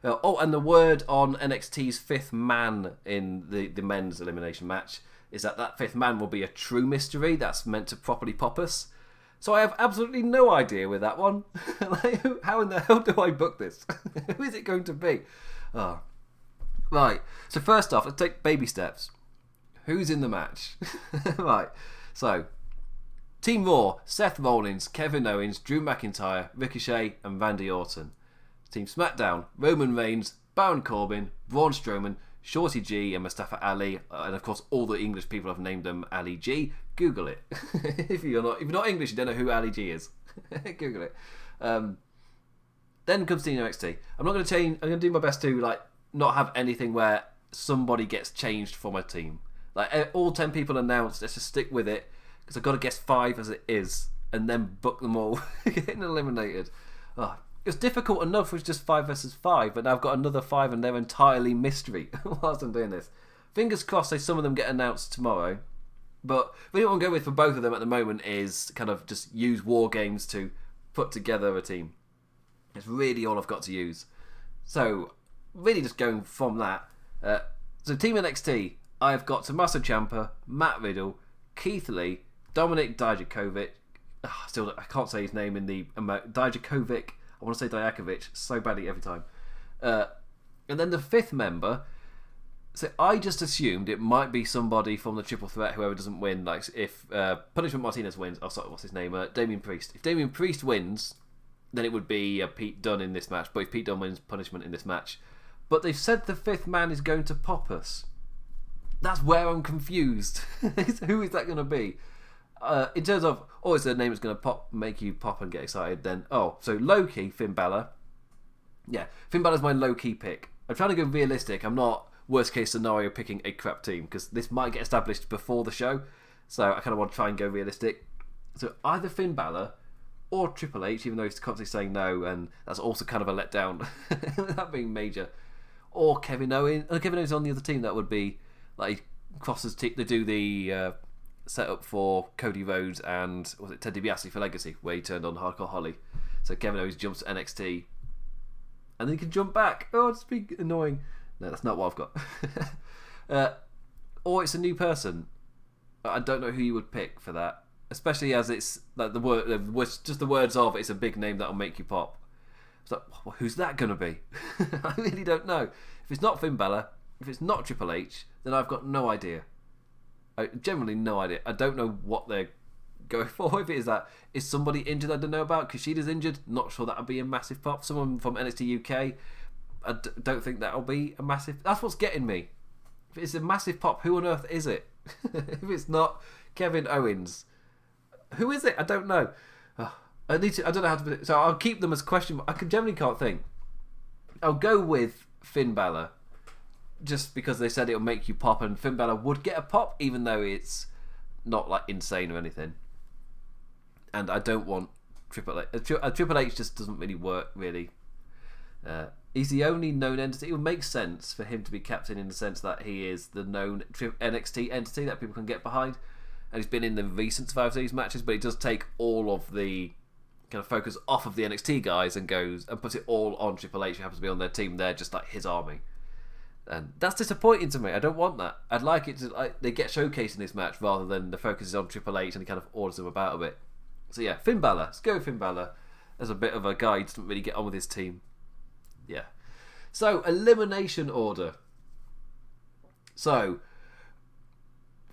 and the word on NXT's 5th man in the men's elimination match is that 5th man will be a true mystery that's meant to properly pop us. So I have absolutely no idea with that one. Like, how in the hell do I book this? Who is it going to be? Oh. Right, so first off, let's take baby steps. Who's in the match? Right, so Team Raw, Seth Rollins, Kevin Owens, Drew McIntyre, Ricochet and Randy Orton. Team SmackDown, Roman Reigns, Baron Corbin, Braun Strowman, Shorty G and Mustafa Ali, and of course all the English people have named them Ali G. Google it. if you're not English, you don't know who Ali G is. Google it. Then comes Team NXT. I'm not going to change. I'm going to do my best to not have anything where somebody gets changed for my team. Like all 10 people announced. Let's just stick with it because I've got to guess 5 as it is, and then book them all getting eliminated. Oh, it was difficult enough with just 5 versus 5, but now I've got another 5 and they're entirely mystery whilst I'm doing this. Fingers crossed say some of them get announced tomorrow. But what I want to go with for both of them at the moment is kind of just use War Games to put together a team. It's really all I've got to use. So, really just going from that. So Team NXT, I've got Tommaso Ciampa, Matt Riddle, Keith Lee, Dominik Dijakovic. I can't say his name in the... Dijakovic. I want to say Dijakovic so badly every time. And then the 5th member... So I just assumed it might be somebody from the Triple Threat, whoever doesn't win. Like if Punishment Martinez wins, what's his name? Damian Priest. If Damian Priest wins, then it would be Pete Dunne in this match. But if Pete Dunne wins, Punishment in this match. But they've said the 5th man is going to pop us. That's where I'm confused. Who is that going to be? In terms of, it's a name that's going to make you pop and get excited. Then so low-key Finn Balor. Yeah, Finn Balor's my low-key pick. I'm trying to go realistic. I'm not worst case scenario picking a crap team because this might get established before the show, so I kind of want to try and go realistic. So either Finn Balor or Triple H, even though he's constantly saying no, and that's also kind of a letdown that being major, or Kevin Owens. Kevin Owens on the other team, that would be like crosses they do the setup for Cody Rhodes and was it Ted DiBiase for Legacy where he turned on Hardcore Holly. So Kevin Owens jumps to NXT and then he can jump back. It's be annoying. No, that's not what I've got. Or it's a new person. I don't know who you would pick for that, especially as it's like the words of it's a big name that'll make you pop. It's like, well, who's that going to be? I really don't know. If it's not Finn Balor, if it's not Triple H, then I've got no idea. Generally no idea. I don't know what they're going for. If it is that, is somebody injured I don't know about? Kushida's injured. Not sure that would be a massive pop. Someone from NXT UK. I don't think that'll be a massive. That's what's getting me. If it's a massive pop, who on earth is it? If it's not Kevin Owens, who is it? I don't know. I don't know how to. So I'll keep them as question. I generally can't think. I'll go with Finn Balor, just because they said it'll make you pop, and Finn Balor would get a pop, even though it's not like insane or anything. And I don't want Triple H. Triple H just doesn't really work. Really, he's the only known entity. It would make sense for him to be captain in the sense that he is the known NXT entity that people can get behind, and he's been in the recent Survivor Series matches. But he does take all of the kind of focus off of the NXT guys and goes and puts it all on Triple H, who happens to be on their team. They're just like his army. And that's disappointing to me. I don't want that. I'd like it to they get showcased in this match rather than the focus is on Triple H and he kind of orders them about a bit. So yeah, Finn Balor. Let's go with Finn Balor as a bit of a guy who doesn't really get on with his team. Yeah. So, elimination order. So,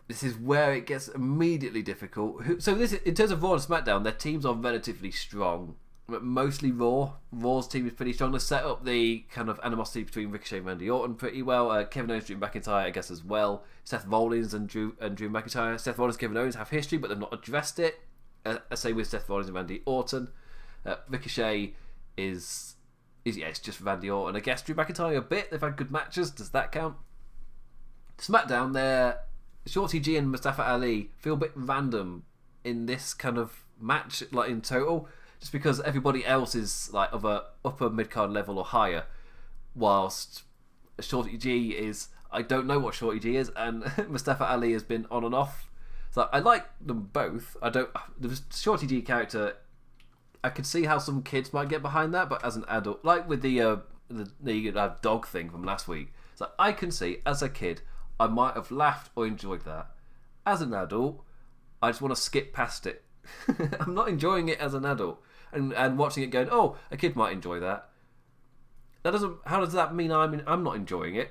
this is where it gets immediately difficult. So this, in terms of Raw and SmackDown, their teams are relatively strong. Mostly Raw. Raw's team is pretty strong. They set up the kind of animosity between Ricochet and Randy Orton pretty well. Kevin Owens, Drew McIntyre, I guess, as well. Seth Rollins and Drew McIntyre. Seth Rollins and Kevin Owens have history, but they've not addressed it. Same with Seth Rollins and Randy Orton. Ricochet is it's just Randy Orton. I guess Drew McIntyre a bit. They've had good matches. Does that count? SmackDown, they're Shorty G and Mustafa Ali feel a bit random in this kind of match, like in total, just because everybody else is like of a upper mid-card level or higher, whilst Shorty G is, I don't know what Shorty G is, and Mustafa Ali has been on and off. So I like them both. The Shorty G character, I could see how some kids might get behind that, but as an adult, like with the dog thing from last week, so I can see as a kid I might have laughed or enjoyed that. As an adult, I just want to skip past it. I'm not enjoying it as an adult, and watching it going, oh, a kid might enjoy that. How does that mean I'm not enjoying it?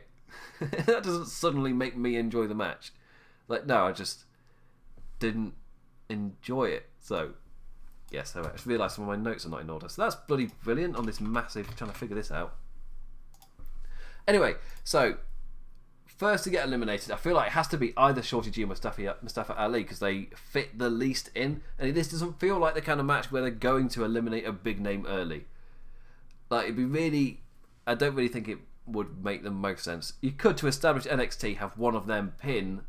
That doesn't suddenly make me enjoy the match. Like, no, I just didn't enjoy it. So yes, I just realised some of my notes are not in order. So that's bloody brilliant on this massive trying to figure this out. Anyway, so first to get eliminated, I feel like it has to be either Shorty G or Mustafa Ali because they fit the least in. And this doesn't feel like the kind of match where they're going to eliminate a big name early. Like, it'd be really, I don't really think it would make the most sense. You could, to establish NXT, have one of them pin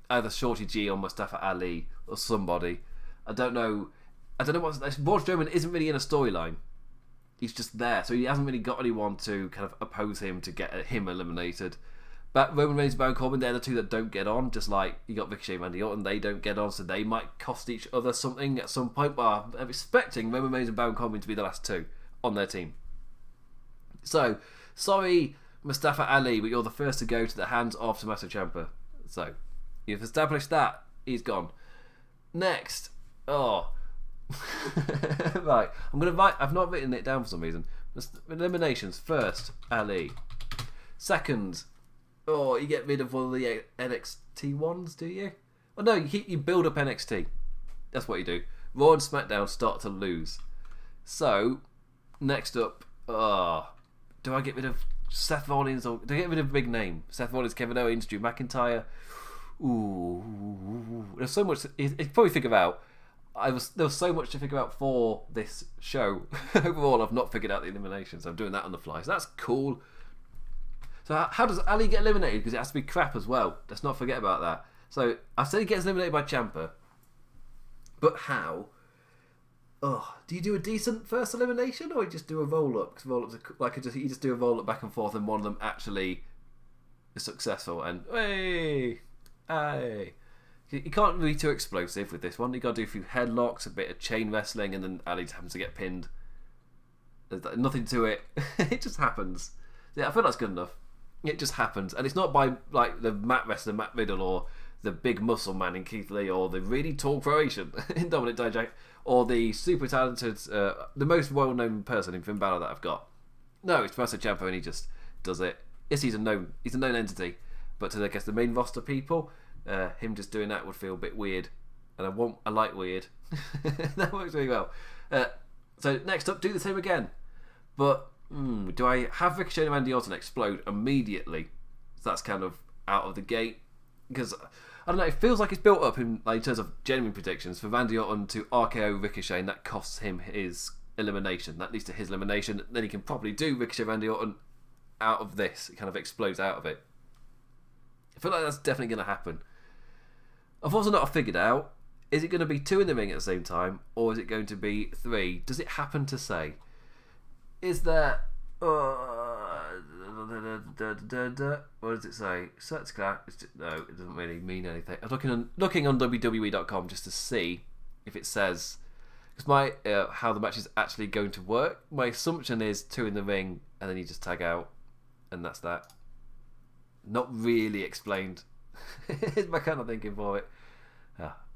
either Shorty G or Mustafa Ali or somebody. I don't know what. Braun Strowman isn't really in a storyline. He's just there, so he hasn't really got anyone to kind of oppose him to get him eliminated. But Roman Reigns and Baron Corbin, they're the two that don't get on. Just like you got Ricochet and Randy Orton, they don't get on, so they might cost each other something at some point. But I'm expecting Roman Reigns and Baron Corbin to be the last two on their team. So, sorry, Mustafa Ali, but you're the first to go to the hands of Tommaso Ciampa. So, you've established that. He's gone. Next. Oh. Right. I'm going to write... I've not written it down for some reason. Eliminations. First, Ali. Second, you get rid of all the NXT ones, do you? Well, no, you build up NXT. That's what you do. Raw and SmackDown start to lose. So, next up... do I get rid of Seth Rollins or do I get rid of a big name? Seth Rollins, Kevin Owens, Drew McIntyre. Ooh, there's so much. You probably figure out. There was so much to figure out for this show. Overall, I've not figured out the eliminations. I'm doing that on the fly, so that's cool. So how does Ali get eliminated? Because it has to be crap as well. Let's not forget about that. So I said he gets eliminated by Ciampa, but how? Do you do a decent first elimination, or you just do a roll up? Because roll ups you just do a roll up back and forth, and one of them actually is successful. And hey, you can't be too explosive with this one. You got to do a few headlocks, a bit of chain wrestling, and then Ali happens to get pinned. There's nothing to it. It just happens. Yeah, I feel that's good enough. It just happens, and it's not by like the mat wrestler Matt Riddle or the big muscle man in Keith Lee, or the really tall Croatian in Dominic Dijak, or the super talented, the most well-known person in Finn Balor that I've got. No, it's Tommaso Ciampa, and he just does it. Yes, he's a known entity, but to, I guess, the main roster people, him just doing that would feel a bit weird, and I like weird. That works really well. So next up, do the same again, but do I have Ricochet and Randy Orton explode immediately? So that's kind of out of the gate, because I don't know, it feels like it's built up in terms of genuine predictions for Randy Orton to RKO Ricochet, and that costs him his elimination. That leads to his elimination. Then he can probably do Ricochet Randy Orton out of this. It kind of explodes out of it. I feel like that's definitely going to happen. I've also not figured out, is it going to be 2 in the ring at the same time, or is it going to be 3? Does it happen to say? Is there... what does it say? Search that. No, it doesn't really mean anything. I'm looking on WWE.com just to see if it says... Because how the match is actually going to work. My assumption is 2 in the ring, and then you just tag out, and that's that. Not really explained. Is my kind of thinking for it.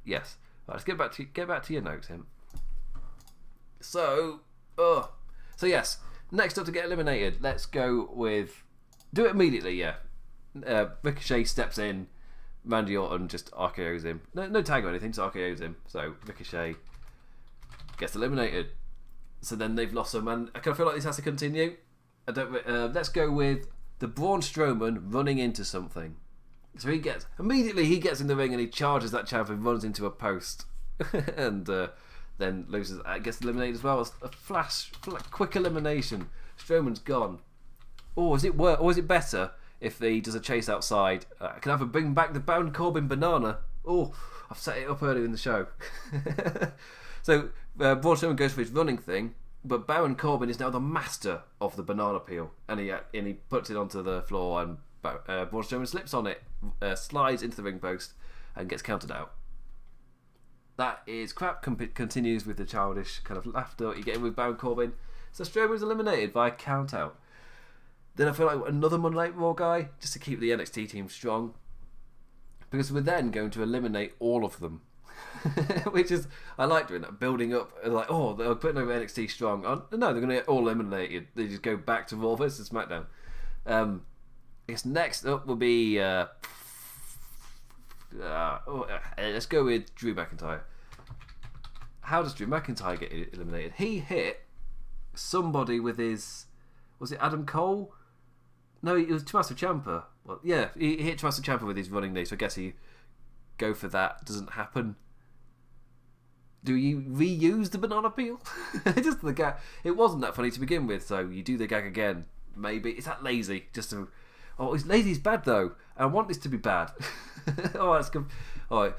Yes. Right, let's get back to your notes, him. So yes. Next up to get eliminated, let's go with... Do it immediately, yeah. Ricochet steps in, Randy Orton just RKO's him. No tag or anything, just RKO's him. So Ricochet gets eliminated. So then they've lost him, and I kind of feel like this has to continue. Let's go with the Braun Strowman running into something. So he gets in the ring and he charges that champ and runs into a post, and then loses. Gets eliminated as well. As a quick elimination. Strowman's gone. Or is it worse? Or is it better if he does a chase outside? Can I have a bring back the Baron Corbin banana? Oh, I've set it up earlier in the show. So Braun Strowman goes for his running thing, but Baron Corbin is now the master of the banana peel, and he puts it onto the floor, and Braun Strowman slips on it, slides into the ring post, and gets counted out. That is crap. Continues with the childish kind of laughter you get in with Baron Corbin. So Strowman's eliminated by a count out. Then I feel like another Monday Night Raw guy, just to keep the NXT team strong, because we're then going to eliminate all of them. Which is, I like doing that, building up, like, oh, they're putting over NXT strong. No, they're going to get all eliminated. They just go back to Raw versus SmackDown. I guess next up will be let's go with Drew McIntyre. How does Drew McIntyre get eliminated? He hit somebody with his... Was it Adam Cole? No, it was Tommaso Ciampa. Well, yeah, he hit Tommaso Ciampa with his running knee, so I guess he go for that. Doesn't happen. Do you reuse the banana peel? Just the gag. It wasn't that funny to begin with, so you do the gag again. Maybe. Is that lazy? It's lazy's bad though. I want this to be bad. That's good. Alright.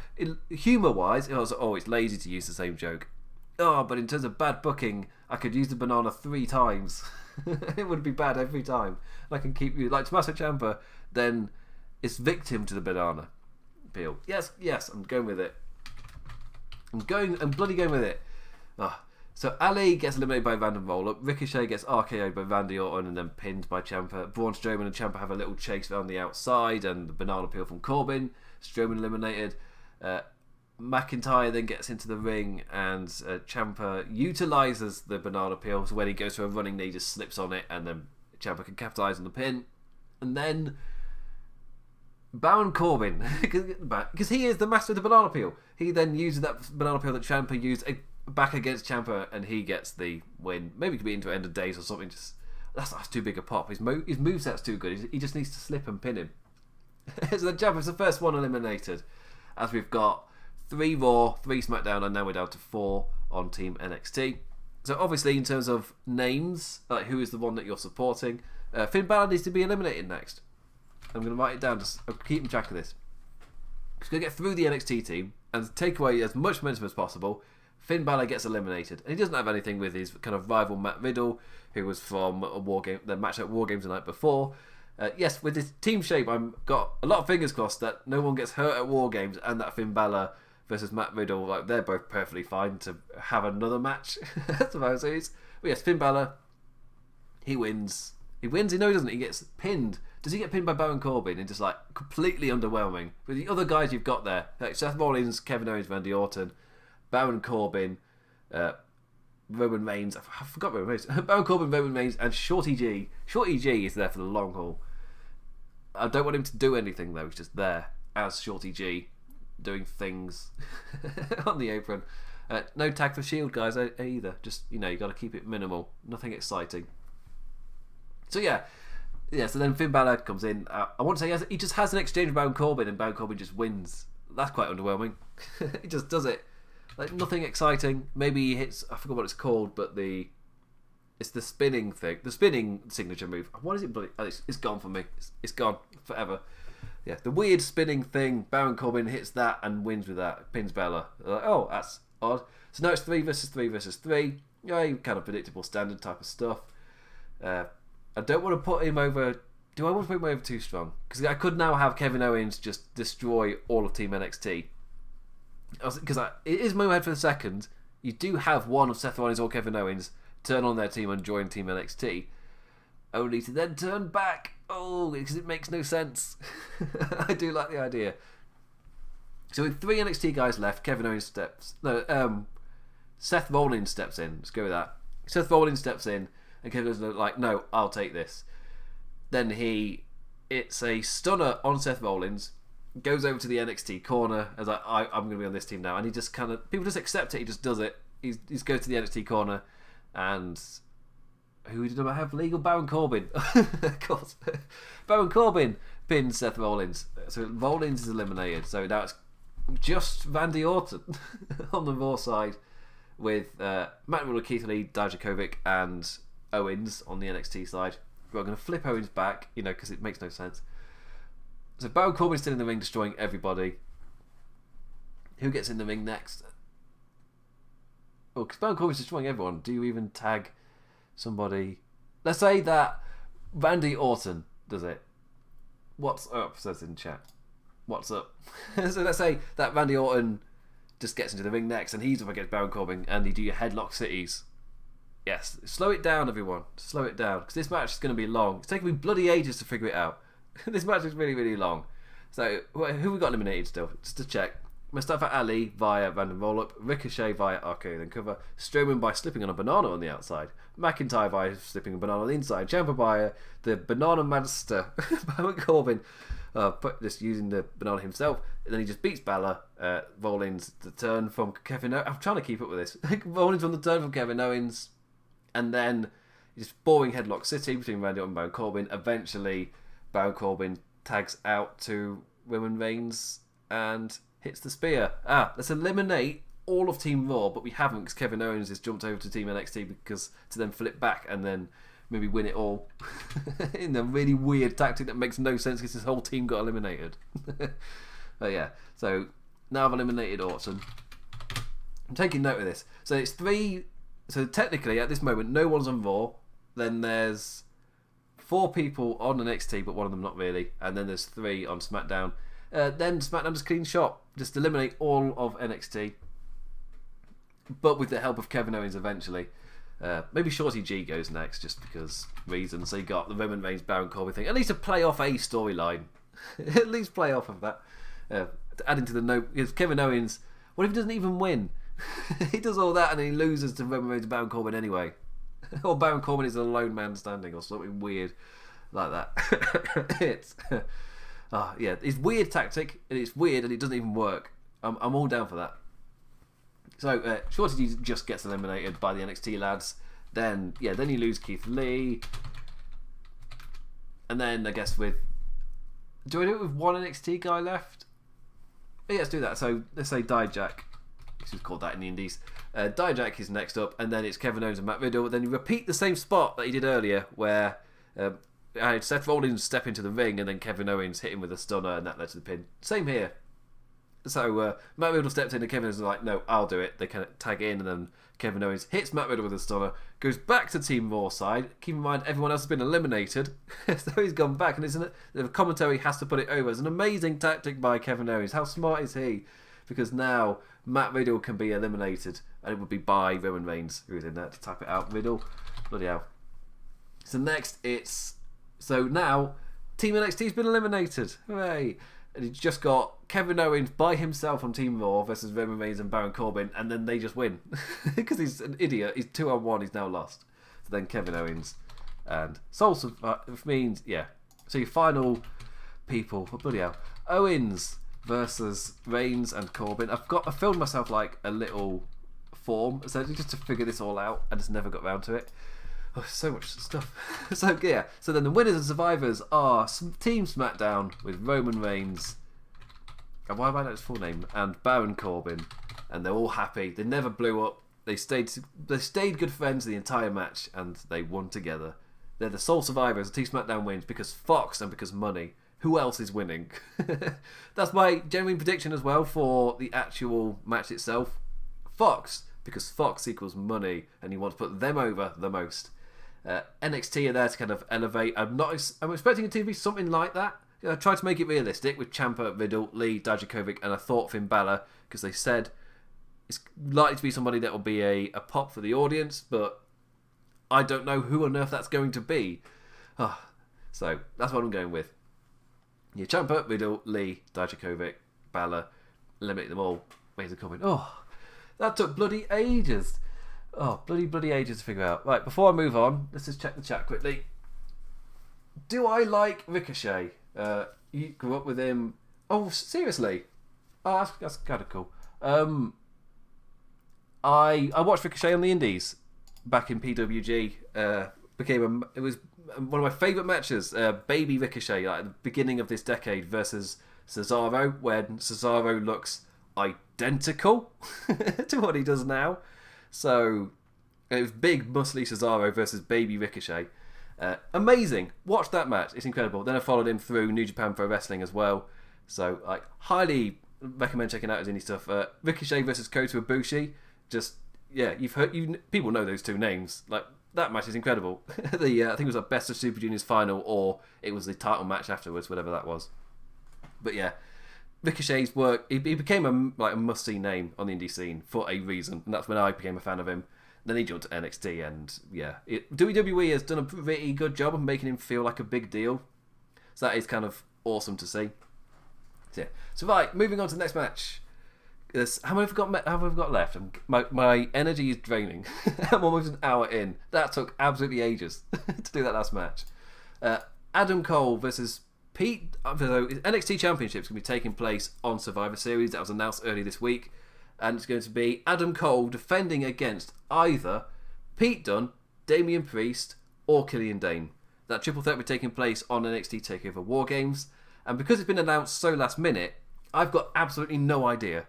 Humour-wise, it's lazy to use the same joke. But in terms of bad booking, I could use the banana 3 times. It would be bad every time. And I can keep you like Tommaso Ciampa. Then it's victim to the banana peel. Yes, I'm going with it. I'm bloody going with it. So Ali gets eliminated by random roll-up. Ricochet gets RKO'd by Randy Orton and then pinned by Ciampa. Braun Strowman and Ciampa have a little chase around the outside and the banana peel from Corbin. Strowman eliminated. McIntyre then gets into the ring and Ciampa utilises the banana peel. So when he goes for a running knee, just slips on it, and then Ciampa can capitalise on the pin. And then Baron Corbin, because he is the master of the banana peel, he then uses that banana peel that Ciampa used back against Ciampa, and he gets the win. Maybe it could be into End of Days or something. Just that's too big a pop. His moveset's too good. He just needs to slip and pin him. So then Ciampa's the first one eliminated, as we've got 3 Raw, 3 SmackDown, and now we're down to 4 on Team NXT. So obviously, in terms of names, like who is the one that you're supporting, Finn Balor needs to be eliminated next. I'm going to write it down, just keep track of this. He's going to get through the NXT team and take away as much momentum as possible. Finn Balor gets eliminated, and he doesn't have anything with his kind of rival Matt Riddle, who was from the match at War Games the night before. Yes, with this team shape, I've got a lot of fingers crossed that no one gets hurt at War Games, and that Finn Balor versus Matt Riddle, like, they're both perfectly fine to have another match. I suppose it is. But yes, Finn Balor, he wins. He wins. No, he doesn't. He gets pinned. Does he get pinned by Baron Corbin? And just like completely underwhelming. With the other guys you've got there, like Seth Rollins, Kevin Owens, Randy Orton, Baron Corbin, Roman Reigns. I forgot Roman Reigns. Baron Corbin, Roman Reigns, and Shorty G. Shorty G is there for the long haul. I don't want him to do anything though. He's just there as Shorty G, doing things on the apron. No tag for Shield guys either. Just you got to keep it minimal. Nothing exciting. So yeah. So then Finn Balor comes in. I want to say he just has an exchange with Baron Corbin, and Baron Corbin just wins. That's quite underwhelming. He just does it. Like nothing exciting. Maybe he hits. I forgot what it's called, but it's the spinning thing, the spinning signature move. What is it? But it's gone for me. It's gone forever. Yeah, the weird spinning thing. Baron Corbin hits that and wins with that. Pins Balor. Like, oh, that's odd. So now it's 3 versus 3 versus 3. Yeah, kind of predictable standard type of stuff. I don't want to put him over. Do I want to put him over too strong? Because I could now have Kevin Owens just destroy all of Team NXT. Because it is my head for the second. You do have one of Seth Rollins or Kevin Owens turn on their team and join Team NXT, only to then turn back. Oh, because it makes no sense. I do like the idea. So with 3 NXT guys left, Seth Rollins steps in. Let's go with that. Seth Rollins steps in, and Kevin Owens is like, no, I'll take this. Then it's a stunner on Seth Rollins, goes over to the NXT corner as I'm going to be on this team now, and he just kind of, people just accept it. He just does it. He goes to the NXT corner, and who did I have legal? Baron Corbin, of course. Baron Corbin pins Seth Rollins, so Rollins is eliminated. So now it's just Randy Orton on the Raw side, with Matt Riddle, Keith Lee, Dijakovic, and Owens on the NXT side. We're going to flip Owens back, because it makes no sense. So Baron Corbin's still in the ring, destroying everybody. Who gets in the ring next? Oh, because Baron Corbin's destroying everyone. Do you even tag somebody? Let's say that Randy Orton does it. What's up? Says in chat. What's up? So let's say that Randy Orton just gets into the ring next, and he's up against Baron Corbin, and you do your headlock cities. Yes, slow it down, everyone. Slow it down, because this match is going to be long. It's taken me bloody ages to figure it out. This match is really, really long. So, who we got eliminated still? Just to check. Mustafa Ali via random roll-up. Ricochet via RKO then cover. Strowman by slipping on a banana on the outside. McIntyre by slipping a banana on the inside. Ciampa by the banana monster. Baron Corbin just using the banana himself. And then he just beats Balor. Rollins the turn from Kevin Owens. I'm trying to keep up with this. Rollins on the turn from Kevin Owens. And then just boring headlock city between Randy Orton and Baron Corbin. Eventually, Baron Corbin tags out to Roman Reigns and hits the spear. Let's eliminate all of Team Raw, but we haven't because Kevin Owens has jumped over to Team NXT to then flip back and then maybe win it all in a really weird tactic that makes no sense because his whole team got eliminated. But yeah, so now I've eliminated Orton. I'm taking note of this. So it's 3. So technically, at this moment, no one's on Raw. Then there's 4 people on NXT, but one of them not really. And then there's 3 on SmackDown. Then SmackDown just clean shot. Just eliminate all of NXT. But with the help of Kevin Owens eventually. Maybe Shorty G goes next, just because reasons. So you got the Roman Reigns, Baron Corbin thing. At least to play off a storyline. At least play off of that. Adding to the note, because Kevin Owens, what if he doesn't even win? He does all that and then he loses to Roman Reigns and Baron Corbin anyway. Or Baron Corbin is a lone man standing or something weird like that. It's weird tactic and it's weird and it doesn't even work. I'm all down for that. So Shorty just gets eliminated by the NXT lads. Then you lose Keith Lee. And then I guess do I do it with one NXT guy left? Yeah, let's do that. So let's say Dijak. He's called that in the Indies. Dijak is next up, and then it's Kevin Owens and Matt Riddle. Then you repeat the same spot that he did earlier, where I had Seth Rollins step into the ring, and then Kevin Owens hit him with a stunner, and that led to the pin. Same here. So Matt Riddle stepped in, and Kevin Owens was like, "No, I'll do it." They kind of tag in, and then Kevin Owens hits Matt Riddle with a stunner, goes back to Team Raw side. Keep in mind, everyone else has been eliminated, so he's gone back, and the commentary has to put it over. It's an amazing tactic by Kevin Owens. How smart is he? Because now Matt Riddle can be eliminated, and it would be by Roman Reigns, who is in there to tap it out. Riddle, bloody hell. So next so now Team NXT's been eliminated. Hooray! And he's just got Kevin Owens by himself on Team Raw versus Roman Reigns and Baron Corbin, and then they just win because he's an idiot. He's 2-on-1. He's now lost. So then Kevin Owens and Soul Survivor means So your final people, bloody hell, Owens versus Reigns and Corbin. I filmed myself like a little form essentially just to figure this all out. I just never got around to it. Oh, so much stuff. So then the winners and survivors are Team SmackDown with Roman Reigns, and why am I not his full name, and Baron Corbin, and they're all happy. They never blew up. They stayed good friends the entire match, and they won together. They're the sole survivors. Team SmackDown wins because Fox and because money. Who else is winning? That's my genuine prediction as well for the actual match itself. Fox, because Fox equals money, and you want to put them over the most. NXT are there to kind of elevate. I'm expecting it to be something like that. I tried to make it realistic with Ciampa, Riddle, Lee, Dijakovic, and I thought Finn Balor because they said it's likely to be somebody that will be a pop for the audience, but I don't know who on earth that's going to be. So that's what I'm going with. Yeah, Ciampa, Riddle, Lee, Dijakovic, Balor, eliminate them all. Ways of coming. That took bloody ages. Bloody ages to figure out. Right, before I move on, let's just check the chat quickly. Do I like Ricochet? You grew up with him. Oh, seriously? Oh, that's kind of cool. I watched Ricochet on the Indies back in PWG. It was one of my favourite matches. Baby Ricochet, like at the beginning of this decade versus Cesaro, when Cesaro looks identical to what he does now. So it was big muscly Cesaro versus baby Ricochet. Amazing. Watch that match. It's incredible. Then I followed him through New Japan Pro Wrestling as well. So I highly recommend checking out his indie stuff. Ricochet versus Kota Ibushi. People know those two names. Like that match is incredible. I think it was a Best of Super Juniors final, or it was the title match afterwards, whatever that was. But yeah, Ricochet's work, he became a must-see name on the indie scene for a reason, and that's when I became a fan of him. Then he jumped to NXT, and WWE has done a pretty good job of making him feel like a big deal. So that is kind of awesome to see. So right, moving on to the next match. How many have we got left? My energy is draining. I'm almost an hour in. That took absolutely ages to do that last match. Adam Cole versus Pete. So NXT Championship is going to be taking place on Survivor Series. That was announced early this week, and it's going to be Adam Cole defending against either Pete Dunne, Damian Priest, or Killian Dane. That triple threat will be taking place on NXT TakeOver War Games, and because it's been announced so last minute, I've got absolutely no idea.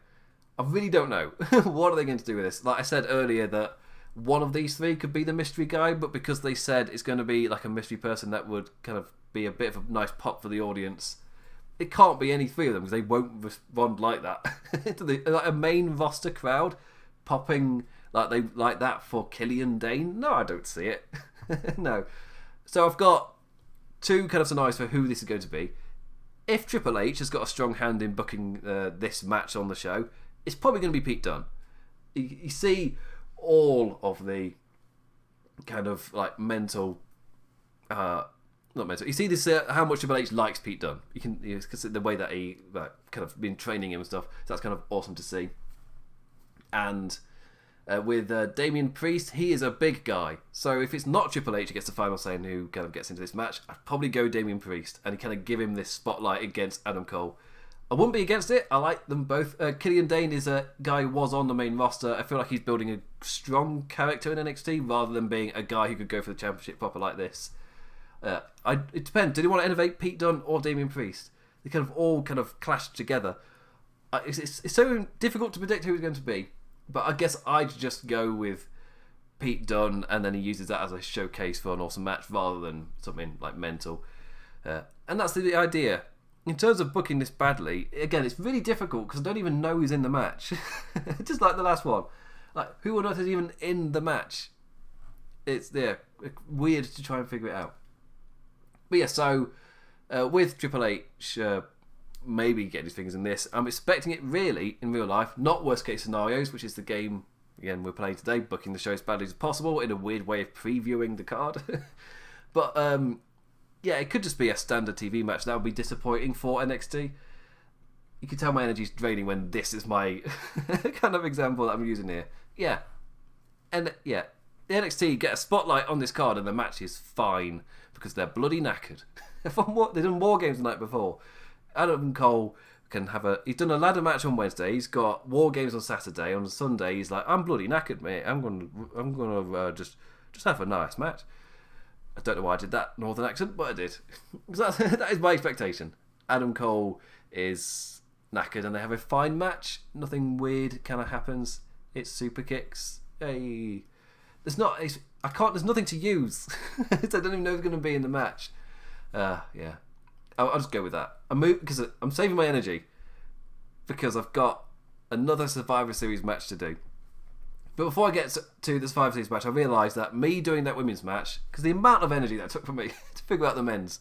I really don't know. What are they going to do with this? Like I said earlier, that one of these three could be the mystery guy, but because they said it's going to be like a mystery person that would kind of be a bit of a nice pop for the audience, it can't be any three of them because they won't respond like that. Like a main roster crowd popping like that for Killian Dane? No, I don't see it. No. So I've got two kind of scenarios for who this is going to be. If Triple H has got a strong hand in booking this match on the show, it's probably going to be Pete Dunne. You see all of the kind of like mental, not mental. You see this how much Triple H likes Pete Dunne. You can because the way that he kind of been training him and stuff. So that's kind of awesome to see. And with Damian Priest, he is a big guy. So if it's not Triple H who gets the final say and who kind of gets into this match, I'd probably go Damian Priest and kind of give him this spotlight against Adam Cole. I wouldn't be against it. I like them both. Killian Dane is a guy who was on the main roster. I feel like he's building a strong character in NXT rather than being a guy who could go for the championship proper like this. It depends. Do they want to innovate Pete Dunne or Damian Priest? They kind of all kind of clash together. It's so difficult to predict who it's going to be. But I guess I'd just go with Pete Dunne, and then he uses that as a showcase for an awesome match rather than something like mental. And that's the idea. In terms of booking this badly, again, it's really difficult because I don't even know who's in the match. Just like the last one. Like, who on earth is even in the match? It's weird to try and figure it out. But yeah, so with Triple H maybe getting his fingers in this, I'm expecting it really in real life, not worst case scenarios, which is the game again we're playing today, booking the show as badly as possible in a weird way of previewing the card. But yeah, it could just be a standard TV match. That would be disappointing for NXT. You can tell my energy's draining when this is my kind of example that I'm using here. Yeah. And yeah, the NXT get a spotlight on this card and the match is fine because they're bloody knackered. They've done War Games the night before. Adam Cole can have he's done a ladder match on Wednesday. He's got War Games on Saturday. On Sunday, he's like, I'm bloody knackered, mate. I'm gonna just have a nice match. I don't know why I did that northern accent, but I did. That is my expectation. Adam Cole is knackered and they have a fine match. Nothing weird kind of happens. It's super kicks. Hey, there's nothing to use. I don't even know who's going to be in the match. Yeah, I'll just go with that. Because I'm saving my energy because I've got another Survivor Series match to do. But before I get to the Survivor Series match, I realised that me doing that women's match, because the amount of energy that took from me to figure out the men's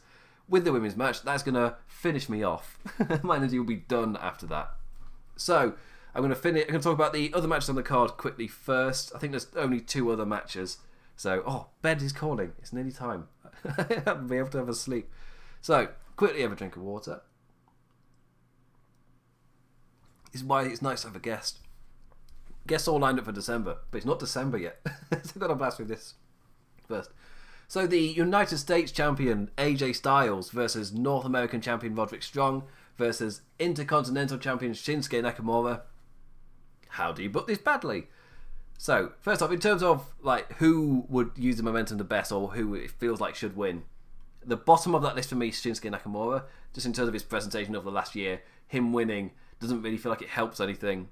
with the women's match, that's going to finish me off. My energy will be done after that. So I'm going to talk about the other matches on the card quickly first. I think there's only 2 other matches. So, bed is calling. It's nearly time. I'll be able to have a sleep. So, quickly have a drink of water. This is why it's nice to have a guest. Guests all lined up for December, but it's not December yet. So I've got to blast with this first. So the United States champion AJ Styles versus North American champion Roderick Strong versus Intercontinental champion Shinsuke Nakamura. How do you book this badly? So, first off, in terms of like who would use the momentum the best or who it feels like should win, the bottom of that list for me is Shinsuke Nakamura. Just in terms of his presentation over the last year, him winning doesn't really feel like it helps anything.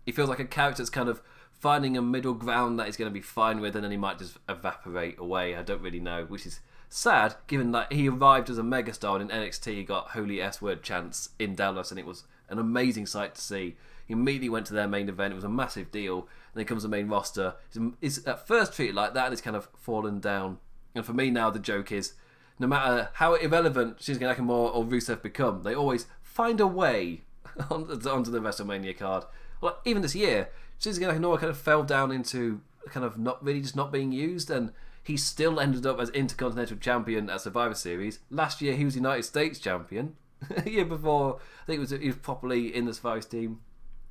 He feels like a character that's kind of finding a middle ground that he's going to be fine with, and then he might just evaporate away. I don't really know, which is sad, given that he arrived as a megastar in NXT. He got holy S-word chants in Dallas, and it was an amazing sight to see. He immediately went to their main event. It was a massive deal. And then comes the main roster. He's at first treated like that, and it's kind of fallen down. And for me now, the joke is, no matter how irrelevant Shinsuke Nakamura or Rusev become, they always find a way onto the WrestleMania card. Well, even this year, Shinsuke Nakamura kind of fell down into kind of not being used, and he still ended up as Intercontinental Champion at Survivor Series. Last year, he was United States Champion. The year before, I think he was properly in the Survivor team.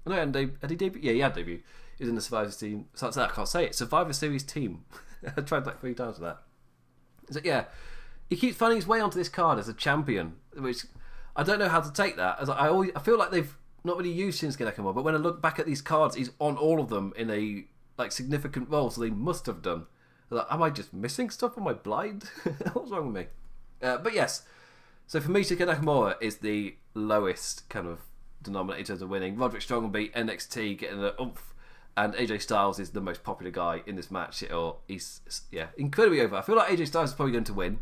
No, had he debuted? Yeah, he had debuted. He was in the Survivor team. So I can't say it. Survivor Series team. I tried like 3 times for that. So yeah, he keeps finding his way onto this card as a champion, which I don't know how to take that. As I feel like they've not really used Shinsuke Nakamura, but when I look back at these cards, he's on all of them in a like significant role, so they must have done. Like, am I just missing stuff? Am I blind? What's wrong with me? But yes, so for me, Shinsuke Nakamura is the lowest kind of denominator in terms of winning. Roderick Strong will beat NXT, getting an oomph, and AJ Styles is the most popular guy in this match. He's incredibly over. I feel like AJ Styles is probably going to win,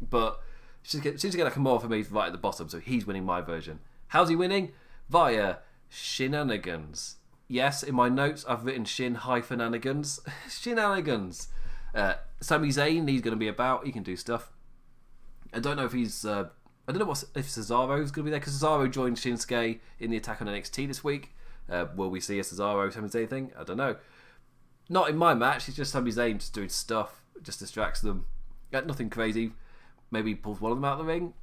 but Shinsuke Nakamura for me is right at the bottom, so he's winning my version. How's he winning? Via shenanigans. Yes, in my notes I've written shenanigans. Shenanigans. Sami Zayn, he's going to be about. He can do stuff. I don't know if he's. I don't know if Cesaro's going to be there, because Cesaro joined Shinsuke in the attack on NXT this week. Will we see a Cesaro Sami Zayn thing? I don't know. Not in my match. It's just Sami Zayn just doing stuff, just distracts them. Nothing crazy. Maybe he pulls one of them out of the ring.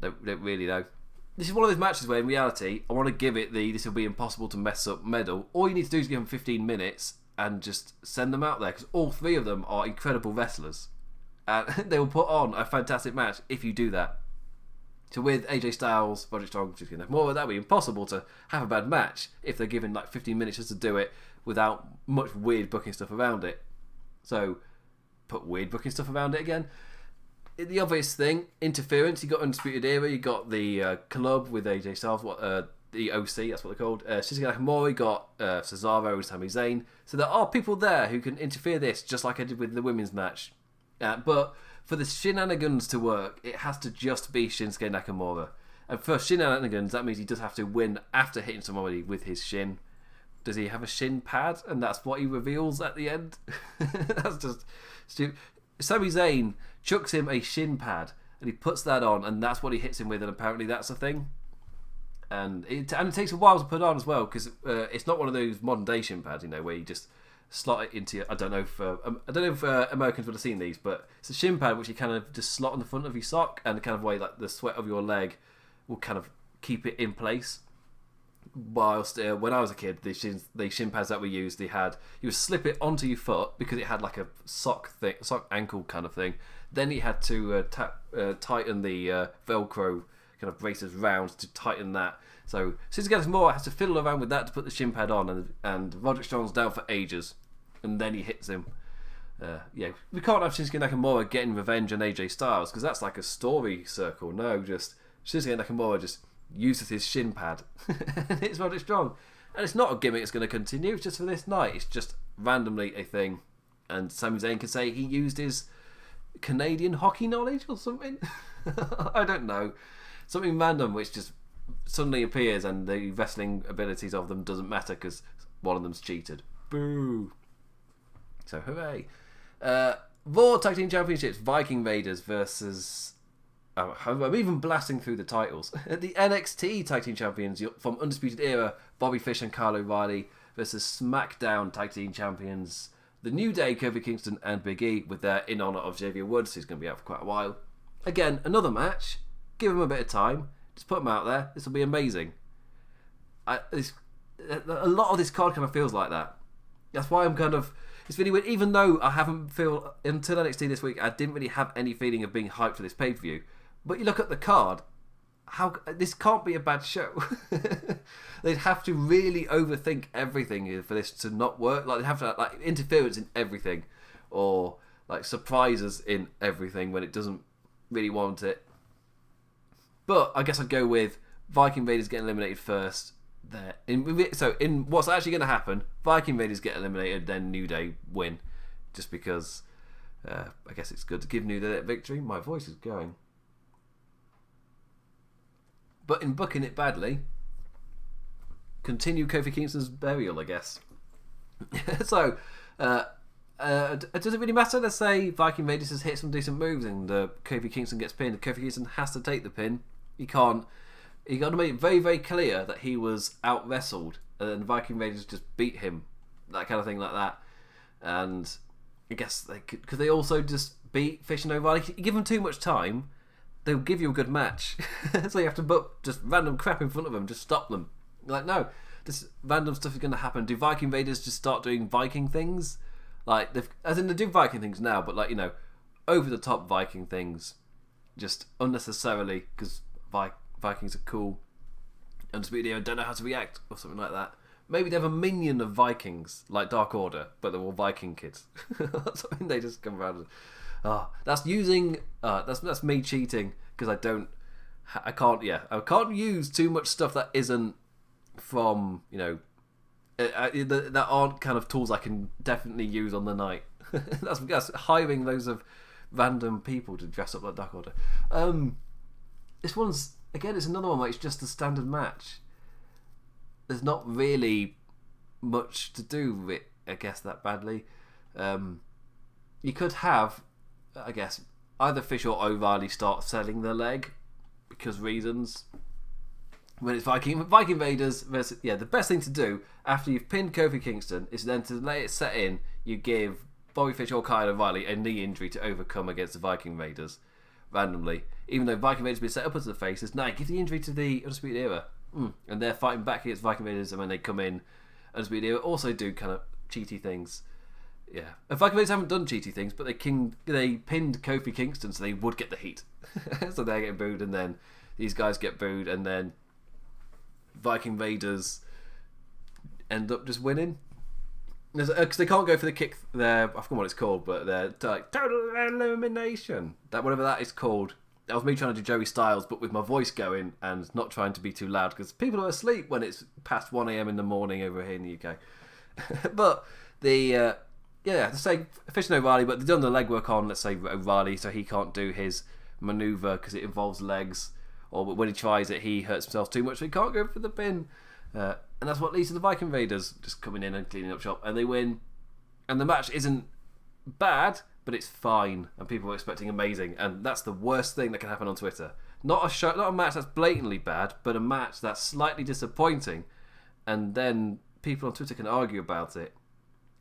Don't really know. This is one of those matches where, in reality, I want to give it this will be impossible to mess up medal. All you need to do is give them 15 minutes and just send them out there, because all 3 of them are incredible wrestlers. And they will put on a fantastic match if you do that. So with AJ Styles, Roderick Strong, Shinsuke Nakamura, that would be impossible to have a bad match if they're given like 15 minutes just to do it without much weird booking stuff around it. So put weird booking stuff around it again. The obvious thing, interference. You got Undisputed Era, you got the club with AJ Styles, the OC, that's what they're called. Shinsuke Nakamura, you got Cesaro and Sami Zayn. So there are people there who can interfere this, just like I did with the women's match. But for the shenanigans to work, it has to just be Shinsuke Nakamura. And for shenanigans, that means he does have to win after hitting somebody with his shin. Does he have a shin pad? And that's what he reveals at the end? That's just stupid. Sami Zayn chucks him a shin pad, and he puts that on, and that's what he hits him with, and apparently that's a thing. And it takes a while to put on as well, because it's not one of those modern day shin pads, where you just slot it into your... I don't know if Americans would have seen these, but it's a shin pad which you kind of just slot on the front of your sock, and the kind of way like the sweat of your leg will kind of keep it in place. Whilst when I was a kid, the shin pads that we used, you would slip it onto your foot because it had like a sock ankle kind of thing. Then you had to tighten the Velcro kind of braces round to tighten that. So since Gareth Moore has to fiddle around with that to put the shin pad on, and Roderick Strong's down for ages, and then he hits him. We can't have Shinsuke Nakamura getting revenge on AJ Styles because that's like a story circle. No, just Shinsuke Nakamura just uses his shin pad and hits Roderick Strong, and it's not a gimmick that's going to continue. It's just for this night. It's just randomly a thing, and Sami Zayn can say he used his Canadian hockey knowledge or something. I don't know, something random which just suddenly appears, and the wrestling abilities of them doesn't matter because one of them's cheated. Boo. So hooray. Raw Tag Team Championships, Viking Raiders versus... I'm even blasting through the titles. The NXT Tag Team Champions from Undisputed Era, Bobby Fish and Kyle O'Reilly, versus SmackDown Tag Team Champions, The New Day, Kofi Kingston and Big E, with their in honour of Xavier Woods, who's going to be out for quite a while. Again, another match. Give him a bit of time. Just put him out there. This will be amazing. A lot of this card kind of feels like that. That's why I'm kind of... It's really weird. Even though I haven't feel until NXT this week, I didn't really have any feeling of being hyped for this pay-per-view. But you look at the card, this can't be a bad show. They'd have to really overthink everything for this to not work. Like they'd have to have like interference in everything, or like surprises in everything when it doesn't really want it. But I guess I'd go with Viking Raiders getting eliminated first. So in what's actually going to happen, Viking Raiders get eliminated, then New Day win, just because I guess it's good to give New Day that victory. My voice is going. But in booking it badly, continue Kofi Kingston's burial, I guess. So, does it really matter? Let's say Viking Raiders has hit some decent moves and Kofi Kingston gets pinned. Kofi Kingston has to take the pin. He got to make it very, very clear that he was out wrestled, and then Viking Raiders just beat him, that kind of thing like that. And I guess could they also just beat Fish and O'Reilly? You give them too much time, they'll give you a good match. So you have to book just random crap in front of them, just stop them. Like, no, this random stuff is going to happen. Do Viking Raiders just start doing Viking things? Like, as in they do Viking things now, but like, over the top Viking things, just unnecessarily, because Vikings are cool. Undisputed Era don't know how to react, or something like that. Maybe they have a minion of Vikings, like Dark Order, but they're all Viking kids. Something they just come around and... that's using... that's me cheating, because I can't use too much stuff that isn't from, that aren't kind of tools I can definitely use on the night. that's hiring loads of random people to dress up like Dark Order. This one's, again, it's another one where it's just a standard match. There's not really much to do with it, I guess, that badly. You could have, I guess, either Fish or O'Reilly start selling their leg because reasons. When it's Viking Raiders versus... Yeah, the best thing to do after you've pinned Kofi Kingston is then to let it set in, you give Bobby Fish or Kyle O'Reilly a knee injury to overcome against the Viking Raiders randomly. Even though Viking Raiders have been set up as the faces, no, give the injury to the Undisputed Era. And they're fighting back against Viking Raiders, and when they come in, Undisputed Era also do kind of cheaty things. Yeah. And Viking Raiders haven't done cheaty things, but they pinned Kofi Kingston, so they would get the heat. So they're getting booed, and then these guys get booed, and then Viking Raiders end up just winning. Because they can't go for the kick there. I forgot what it's called, but they're like total elimination. Whatever that is called. That was me trying to do Joey Styles, but with my voice going and not trying to be too loud because people are asleep when it's past 1 a.m. in the morning over here in the UK. But the say Fish and O'Reilly, but they've done the legwork on, let's say, O'Reilly, so he can't do his manoeuvre because it involves legs, or when he tries it, he hurts himself too much, so he can't go for the pin. And that's what leads to the Viking Raiders just coming in and cleaning up shop, and they win. And the match isn't bad, but it's fine, and people are expecting amazing, and that's the worst thing that can happen on Twitter. Not a match that's blatantly bad, but a match that's slightly disappointing, and then people on Twitter can argue about it.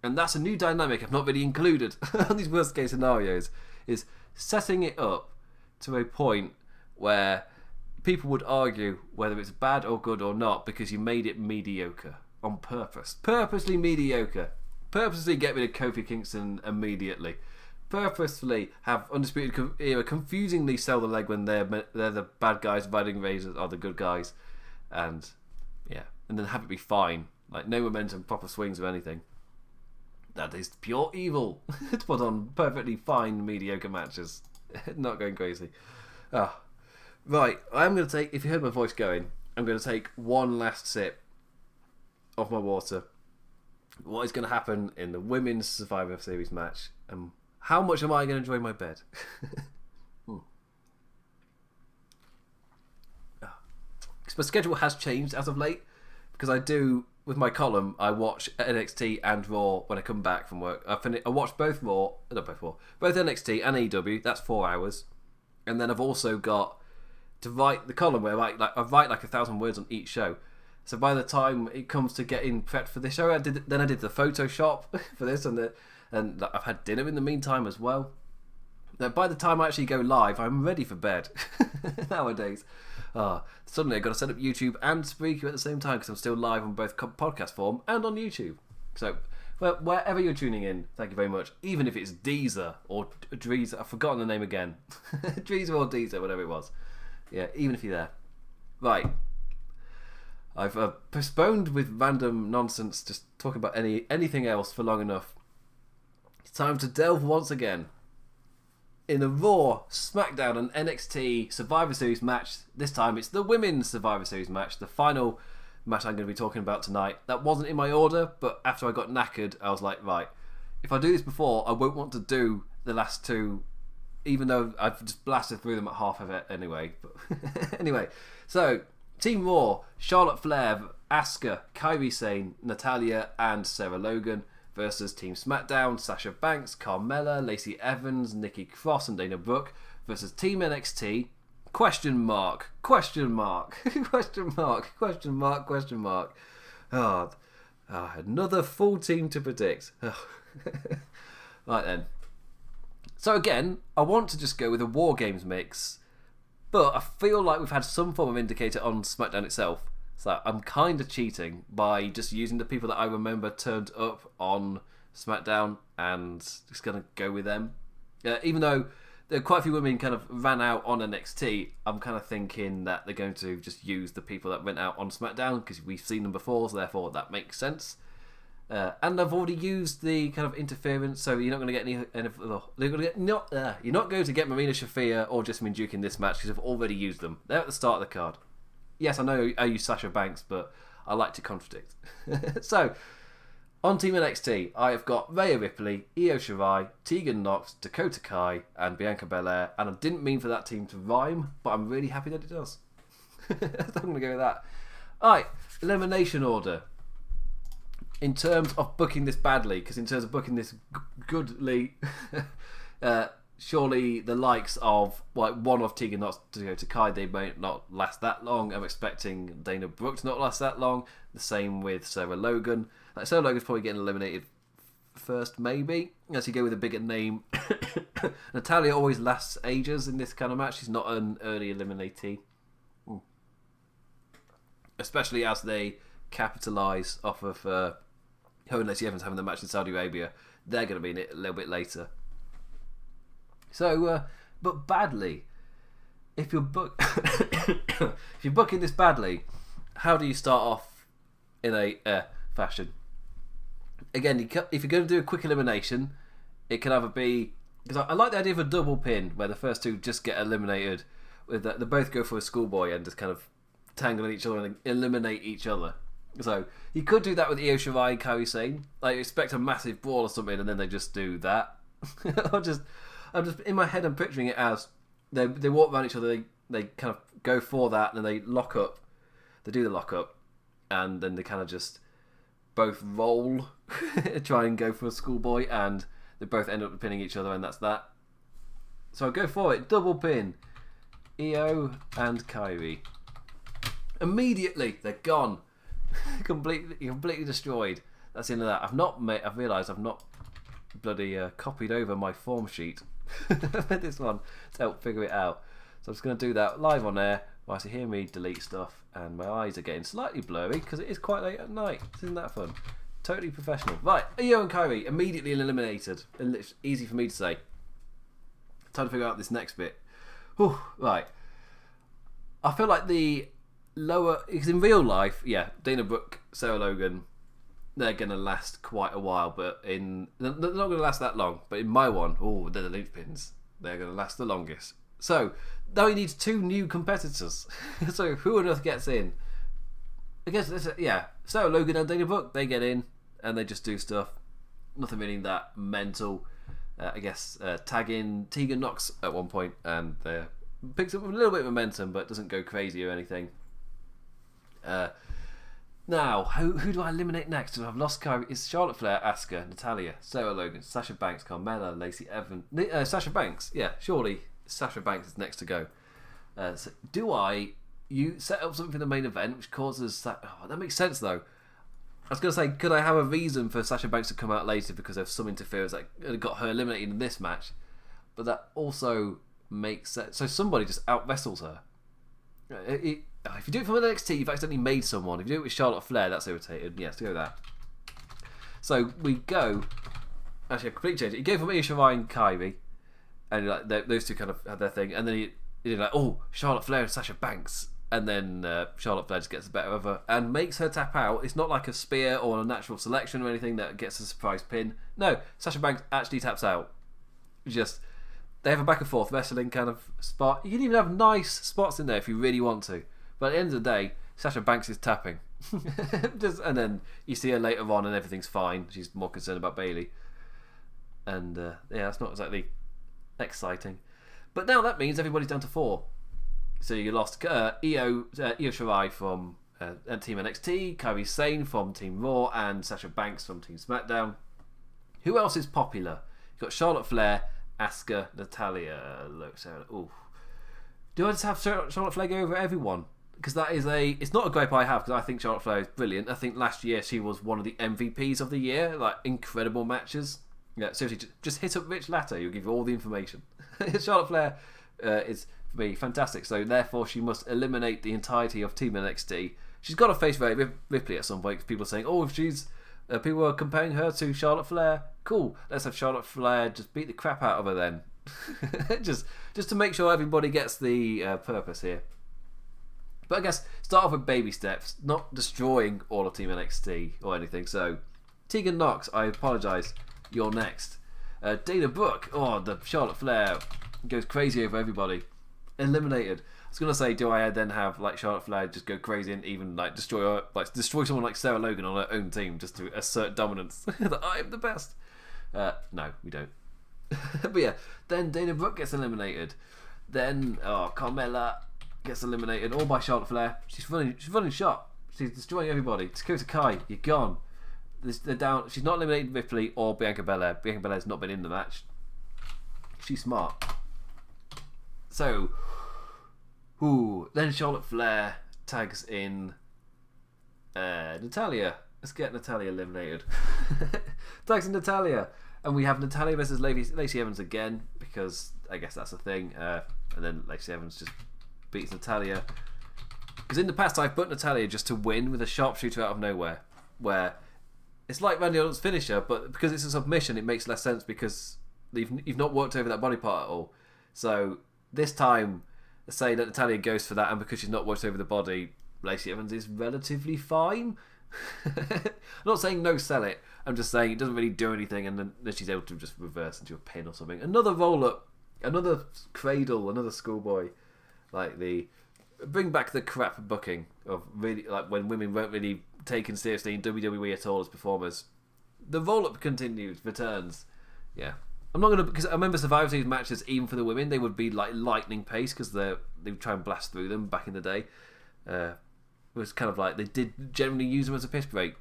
And that's a new dynamic I've not really included on these worst case scenarios, is setting it up to a point where people would argue whether it's bad or good or not because you made it mediocre on purpose. Purposely mediocre. Purposely get rid of Kofi Kingston immediately. Purposefully have Undisputed Era confusingly sell the leg when they're the bad guys, Viking Raiders are the good guys. And then have it be fine. Like, no momentum, proper swings or anything. That is pure evil to put on perfectly fine mediocre matches. Not going crazy. Right, I'm going to take, if you heard my voice going, I'm going to take one last sip of my water. What is going to happen in the Women's Survivor Series match, and how much am I going to enjoy my bed? Because my schedule has changed as of late, because I do, with my column, I watch NXT and Raw when I come back from work. I watch both NXT and AEW, that's 4 hours. And then I've also got to write the column where I write like 1,000 words on each show. So by the time it comes to getting prepped for this show, I did the Photoshop for this, and I've had dinner in the meantime as well. Now, by the time I actually go live, I'm ready for bed nowadays. Suddenly I've got to set up YouTube and Spreaker at the same time because I'm still live on both podcast form and on YouTube. So wherever you're tuning in, thank you very much. Even if it's Deezer or Dreezer, I've forgotten the name again. Dreezer or Deezer, whatever it was. Yeah, even if you're there. Right. I've postponed with random nonsense, just talking about anything else for long enough. It's time to delve once again in a Raw, SmackDown and NXT Survivor Series match. This time it's the Women's Survivor Series match, the final match I'm going to be talking about tonight. That wasn't in my order, but after I got knackered, I was like, right, if I do this before, I won't want to do the last two, even though I've just blasted through them at half of it anyway. But anyway, so Team Raw, Charlotte Flair, Asuka, Kairi Sane, Natalya and Sarah Logan versus Team SmackDown, Sasha Banks, Carmella, Lacey Evans, Nikki Cross and Dana Brooke versus Team NXT, question mark. Another full team to predict. Right then. So again, I want to just go with a War Games mix, but I feel like we've had some form of indicator on SmackDown itself. So I'm kind of cheating by just using the people that I remember turned up on SmackDown and just going to go with them. Even though there are quite a few women kind of ran out on NXT, I'm kind of thinking that they're going to just use the people that went out on SmackDown because we've seen them before, so therefore that makes sense. And I've already used the kind of interference, so you're not going to get you're not going to get Marina Shafir or Jessamine Duke in this match because I've already used them. They're at the start of the card. Yes, I know I use Sasha Banks, but I like to contradict. So, on Team NXT, I have got Rhea Ripley, Io Shirai, Tegan Nox, Dakota Kai, and Bianca Belair. And I didn't mean for that team to rhyme, but I'm really happy that it does. I'm going to go with that. Alright, elimination order. In terms of booking this badly, because in terms of booking this goodly, surely the likes of one of Tegan Nox to go to Kai, they may not last that long. I'm expecting Dana Brooke to not last that long. The same with Sarah Logan. Sarah Logan's probably getting eliminated first, maybe, as you go with a bigger name. Natalya always lasts ages in this kind of match. She's not an early eliminatee. Especially as they capitalise off of her and Lacey Evans having the match in Saudi Arabia. They're going to be in it a little bit later. So, but badly, if you're booking this badly, how do you start off in a fashion? Again, if you're going to do a quick elimination, it can either be, because I like the idea of a double pin where the first two just get eliminated, with they both go for a schoolboy and just kind of tangle each other and eliminate each other. So you could do that with Io Shirai and Kairi Sane. Like, expect a massive brawl or something, and then they just do that. I'm just in my head. I'm picturing it as they walk around each other. They kind of go for that, and then they lock up. They do the lock up, and then they kind of just both roll, try and go for a schoolboy, and they both end up pinning each other, and that's that. So I go for it. Double pin. Io and Kairi. Immediately they're gone. completely destroyed. that's the end of that. I've realised I've not bloody copied over my form sheet for this one to help figure it out. So I'm just going to do that live on air whilst you hear me delete stuff, and my eyes are getting slightly blurry because it is quite late at night. Isn't that fun? Totally professional. Right, Io and Kairi immediately eliminated. Easy for me to say. Time to figure out this next bit. Whew, right. I feel like the lower... Because in real life, yeah, Dana Brooke, Sarah Logan, they're going to last quite a while, but they're not going to last that long. But in my one, they're the linchpins. They're going to last the longest. So, now he needs 2 new competitors. So, who on earth gets in? I guess, Sarah Logan and Dana Brooke, they get in and they just do stuff. Nothing really that mental. I guess tag in Tegan Nox at one point, and picks up a little bit of momentum, but doesn't go crazy or anything. Now, who do I eliminate next? I've lost Kairi. It's Charlotte Flair, Asuka, Natalya, Sarah Logan, Sasha Banks, Carmella, Lacey Evans. Sasha Banks, yeah, surely Sasha Banks is next to go. So you set up something for the main event which causes that... Oh, that makes sense though. I was going to say, could I have a reason for Sasha Banks to come out later because of some interference that got her eliminated in this match? But that also makes sense. So somebody just out-wrestles her. If you do it from NXT, you've accidentally made someone. If you do it with Charlotte Flair, that's irritating. Yes, go with that. So we go... Actually, I completely changed it. You go from Io Shirai and Kairi, and like those two kind of had their thing, and then you're like, Charlotte Flair and Sasha Banks. And then Charlotte Flair just gets the better of her and makes her tap out. It's not like a spear or a natural selection or anything that gets a surprise pin. No, Sasha Banks actually taps out. They have a back and forth wrestling kind of spot. You can even have nice spots in there if you really want to. But at the end of the day, Sasha Banks is tapping. And then you see her later on and everything's fine. She's more concerned about Bayley. And that's not exactly exciting. But now that means everybody's down to 4. So you lost Io Shirai from Team NXT, Kairi Sane from Team Raw, and Sasha Banks from Team SmackDown. Who else is popular? You've got Charlotte Flair, Asuka, Natalya. Do I just have Charlotte Flair go over everyone? Because that is it's not a gripe I have, because I think Charlotte Flair is brilliant. I think last year she was one of the MVPs of the year, like incredible matches. Yeah, seriously, just hit up Rich Latter, he'll give you all the information. Charlotte Flair is... be fantastic, so therefore she must eliminate the entirety of Team NXT. She's got to face Ripley at some point because people are saying, if she's people are comparing her to Charlotte Flair. Cool, let's have Charlotte Flair just beat the crap out of her then. just to make sure everybody gets the purpose here. But I guess start off with baby steps, not destroying all of Team NXT or anything. So Tegan Nox, I apologise, you're next. Dana Brooke, the Charlotte Flair goes crazy over everybody. Eliminated. I was gonna say, do I then have like Charlotte Flair just go crazy and even like destroy someone like Sarah Logan on her own team just to assert dominance that I am the best? No, we don't. But yeah, then Dana Brooke gets eliminated. Then Carmella gets eliminated all by Charlotte Flair. She's running shot. She's destroying everybody. Dakota Kai, you're gone. They're down. She's not eliminated Ripley or Bianca Belair. Bianca Belair's not been in the match. She's smart. So, then Charlotte Flair tags in Natalya. Let's get Natalya eliminated. Tags in Natalya. And we have Natalya versus Lacey Evans again, because I guess that's a thing. And then Lacey Evans just beats Natalya. Because in the past I've put Natalya just to win with a sharpshooter out of nowhere. Where it's like Randy Orton's finisher, but because it's a submission it makes less sense because you've not worked over that body part at all. So... this time, say that Natalya goes for that, and because she's not worked over the body, Lacey Evans is relatively fine. I'm not saying no sell it, I'm just saying it doesn't really do anything, and then she's able to just reverse into a pin or something. Another roll-up, another cradle, another schoolboy. Bring back the crap booking of really, like when women weren't really taken seriously in WWE at all as performers. The roll-up continues, returns. Yeah. I'm not gonna, because I remember Survivor Series matches, even for the women, they would be like lightning pace because they would try and blast through them back in the day. It was kind of like they did generally use them as a piss break.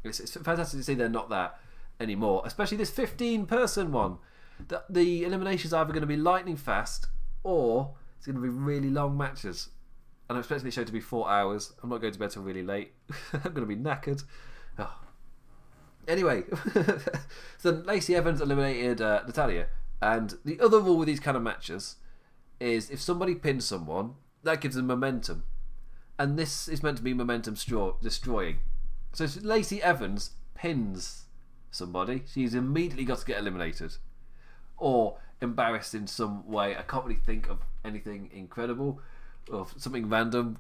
It's fantastic to see they're not that anymore, especially this 15-person one. The eliminations are either going to be lightning fast or it's going to be really long matches. And I'm expecting the show to be 4 hours. I'm not going to bed till really late. I'm going to be knackered. Anyway, so Lacey Evans eliminated Natalya, and the other rule with these kind of matches is if somebody pins someone, that gives them momentum, and this is meant to be momentum destroying. So if Lacey Evans pins somebody, she's immediately got to get eliminated or embarrassed in some way. I can't really think of anything incredible or something random.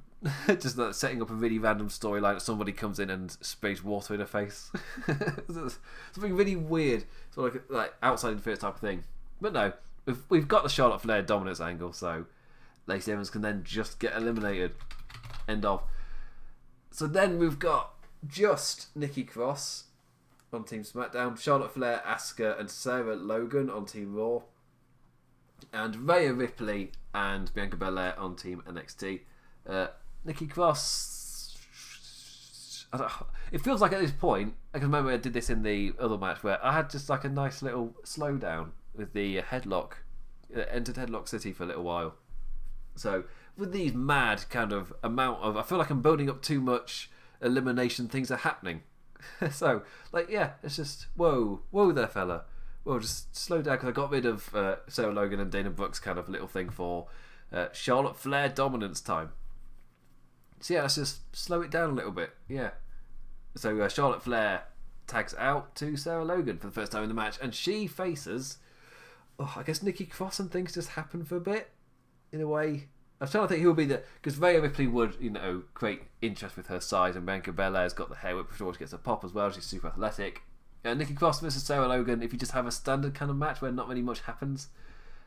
Just like setting up a really random storyline. Somebody comes in and sprays water in her face. Something really weird, sort of like outside interference type of thing. But no, we've got the Charlotte Flair dominance angle, so Lacey Evans can then just get eliminated. End of. So then we've got just Nikki Cross on Team SmackDown, Charlotte Flair, Asuka, and Sarah Logan on Team Raw, and Rhea Ripley and Bianca Belair on Team NXT. Nikki Cross, it feels like at this point, I can remember I did this in the other match where I had just like a nice little slowdown with the headlock, entered Headlock City for a little while. So with these mad kind of amount of, I feel like I'm building up too much elimination, things are happening. So like, yeah, it's just whoa there fella, whoa, just slow down, because I got rid of Sarah Logan and Dana Brooks kind of little thing for Charlotte Flair dominance time. So yeah, let's just slow it down a little bit. Yeah. So Charlotte Flair tags out to Sarah Logan for the first time in the match, and she faces, I guess Nikki Cross, and things just happen for a bit. In a way, I'm trying to think who would be the, because Rhea Ripley would, create interest with her size, and Bianca Belair's got the hair whip before she gets a pop as well. She's super athletic. Nikki Cross versus Sarah Logan. If you just have a standard kind of match where not really much happens,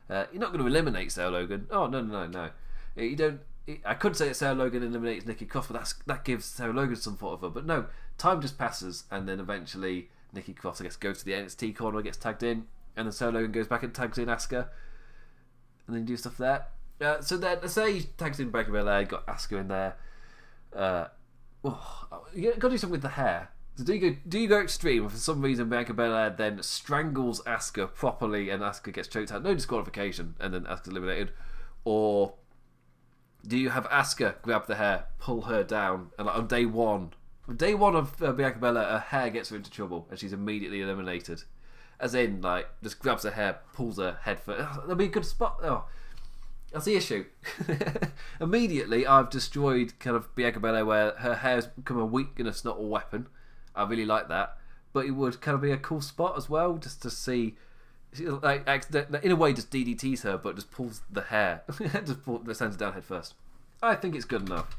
you're not going to eliminate Sarah Logan. Oh no. You don't. I could say that Sarah Logan eliminates Nikki Cross, but that gives Sarah Logan some sort of a. But no, time just passes, and then eventually Nikki Cross, I guess, goes to the NXT corner, gets tagged in, and then Sarah Logan goes back and tags in Asuka, and then do stuff there. So then, say tags in Bianca Belair, got Asuka in there. You got to do something with the hair. So do you go extreme? If for some reason Bianca Belair then strangles Asuka properly, and Asuka gets choked out, no disqualification, and then Asuka's eliminated, or do you have Asuka grab the hair, pull her down, and like on day one of Bianca Belair, her hair gets her into trouble, and she's immediately eliminated? As in, like, just grabs her hair, pulls her head first. That'd be a good spot. Oh, that's the issue. Immediately, I've destroyed kind of Bianca Belair, where her hair's become a weakness, not a weapon. I really like that, but it would kind of be a cool spot as well, just to see. Like, in a way, just DDTs her, but just pulls the hair, just sends it down head first. I think it's good enough.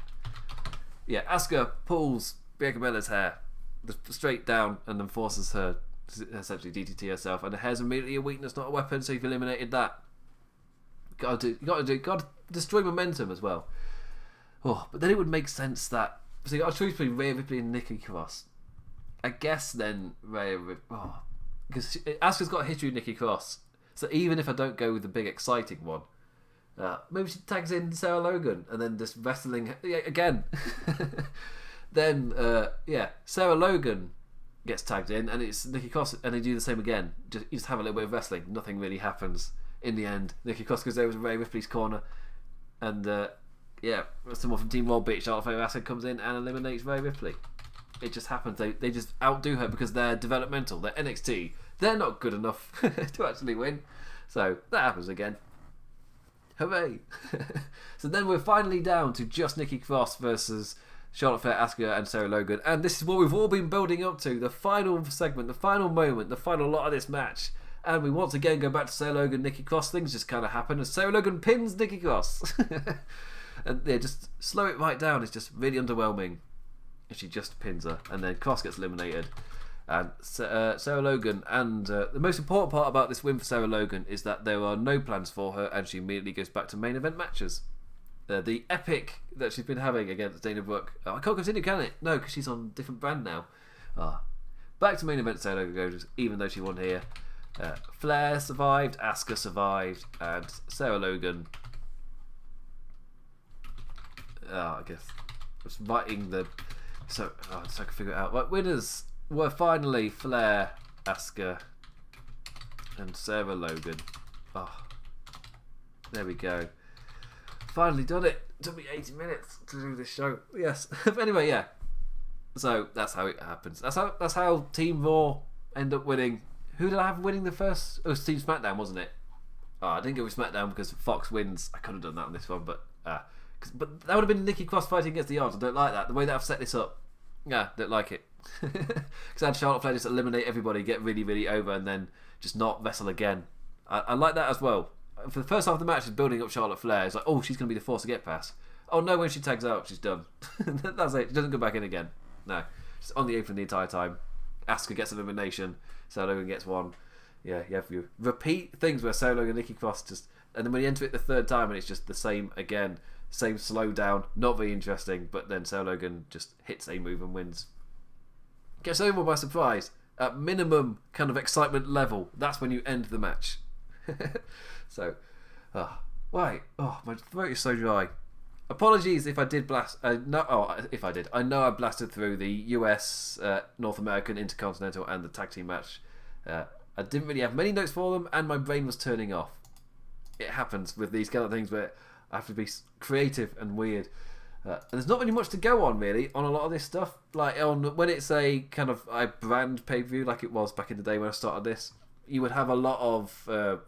Yeah, Asuka pulls Bianca Belair's hair just straight down, and then forces her to essentially DDT herself, and the hair's immediately a weakness, not a weapon. So you've eliminated that. Got to destroy momentum as well. But then it would make sense that, so you got a choice between Rhea Ripley and Nikki Cross. I guess then Rhea Ripley. Because Asuka's got a history with Nikki Cross, so even if I don't go with the big exciting one, maybe she tags in Sarah Logan, and then just wrestling again. Then Sarah Logan gets tagged in, and it's Nikki Cross, and they do the same again. You just have a little bit of wrestling. Nothing really happens in the end. Nikki Cross goes over to Rhea Ripley's corner, and someone from Team Raw beat Charlotte Flair. Asuka comes in and eliminates Rhea Ripley. It just happens. They just outdo her because they're developmental. They're NXT. They're not good enough to actually win. So that happens again. Hooray! So then we're finally down to just Nikki Cross versus Charlotte Flair, Asuka, and Sarah Logan. And this is what we've all been building up to. The final segment, the final moment, the final lot of this match. And we once again go back to Sarah Logan, Nikki Cross. Things just kind of happen as Sarah Logan pins Nikki Cross. And just slow it right down. It's just really underwhelming. And she just pins her, and then Cross gets eliminated, and Sarah Logan. And the most important part about this win for Sarah Logan is that there are no plans for her, and she immediately goes back to main event matches. The epic that she's been having against Dana Brooke. I can't continue, can it? No, because she's on a different brand now. Back to main event. Sarah Logan goes, even though she won here. Flair survived, Asuka survived, and Sarah Logan. I guess was writing the. So I can figure it out. Right, winners were finally Flair, Asuka, and Sarah Logan. There we go. Finally done it. It took me 80 minutes to do this show. Yes. But anyway, yeah. So that's how it happens. That's how Team Raw end up winning. Who did I have winning the first? Oh, it was Team SmackDown, wasn't it? Oh, I didn't go with SmackDown because Fox wins. I could have done that on this one, but that would have been Nikki Cross fighting against the odds. I don't like that. The way that I've set this up, don't like it. Because I had Charlotte Flair just eliminate everybody, get really, really over, and then just not wrestle again. I like that as well. For the first half of the match, is building up Charlotte Flair. It's like, oh, she's going to be the force to get past. Oh no, when she tags out, she's done. That's it. She doesn't go back in again. No, she's on the apron the entire time. Asuka gets an elimination. Sarah Logan gets one. Yeah, you have you repeat things where Sarah Logan and Nikki Cross just, and then when you enter it the third time and it's just the same again, same slow down, not very interesting. But then Sarah Logan just hits a move and wins. Gets everyone by surprise. At minimum kind of excitement level, that's when you end the match. So, my throat is so dry. Apologies if I did blast. If I did, I know I blasted through the US, North American, Intercontinental, and the tag team match. I didn't really have many notes for them, and my brain was turning off. It happens with these kind of things where I have to be creative and weird. And there's not really much to go on really on a lot of this stuff. Like when it's a kind of a brand pay-per-view like it was back in the day when I started this, you would have a lot of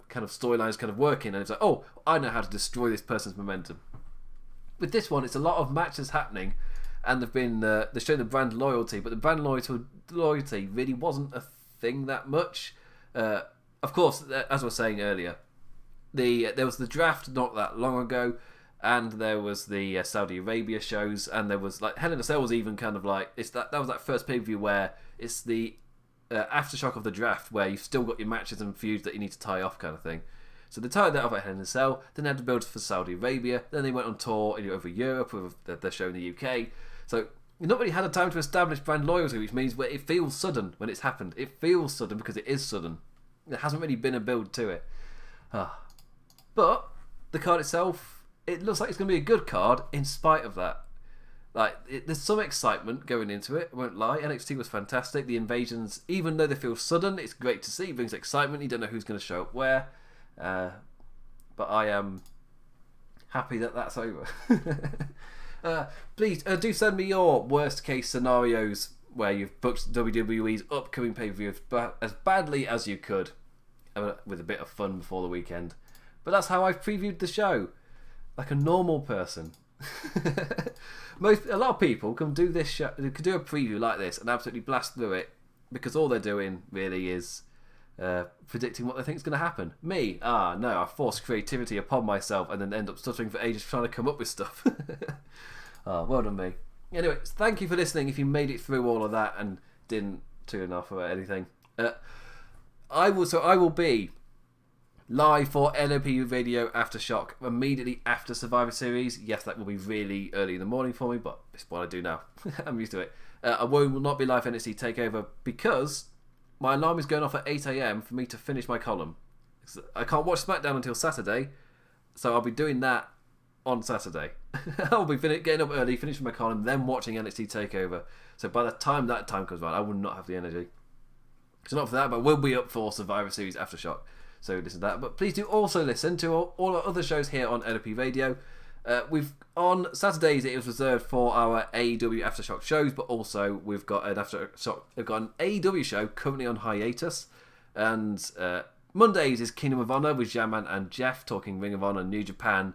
kind of storylines kind of working, and it's like, oh, I know how to destroy this person's momentum. With this one, it's a lot of matches happening, and they're showing the brand loyalty, but the brand loyalty really wasn't a thing that much. Of course, as I was saying earlier, there was the draft not that long ago, and there was the Saudi Arabia shows, and there was like Hell in a Cell was even kind of like that was that first pay-per-view where it's the aftershock of the draft where you've still got your matches and feuds that you need to tie off kind of thing. So they tied that off at Hell in a Cell, then they had to build for Saudi Arabia, then they went on tour over Europe with their show in the UK. So you've not really had a time to establish brand loyalty, which means where it feels sudden when it's happened. It feels sudden because it is sudden. There hasn't really been a build to it. But the card itself, it looks like it's going to be a good card in spite of that. There's some excitement going into it, I won't lie. NXT was fantastic. The invasions, even though they feel sudden, it's great to see. It brings excitement. You don't know who's going to show up where. But I am happy that that's over. Please do send me your worst case scenarios where you've booked WWE's upcoming pay-per-view as badly as you could, with a bit of fun before the weekend. But that's how I've previewed the show, like a normal person. A lot of people can do this show, can do a preview like this and absolutely blast through it because all they're doing really is predicting what they think is going to happen. Me, no, I force creativity upon myself and then end up stuttering for ages trying to come up with stuff. Well done me. Anyway, thank you for listening. If you made it through all of that and didn't tune off or anything, I will be live for LOP Radio Aftershock immediately after Survivor Series. Yes, that will be really early in the morning for me, but it's what I do now. I'm used to it. I will not be live for NXT TakeOver because my alarm is going off at 8 AM for me to finish my column. I can't watch SmackDown until Saturday, so I'll be doing that on Saturday. I'll be getting up early, finishing my column, then watching NXT TakeOver. So by the time that time comes around, I will not have the energy. So not for that, but we'll be up for Survivor Series Aftershock. So listen to that. But please do also listen to all our other shows here on LOP Radio. On Saturdays it was reserved for our AEW Aftershock shows, but also we've got an AEW show currently on hiatus, and Mondays is Kingdom of Honor with Jaman and Jeff talking Ring of Honor, New Japan,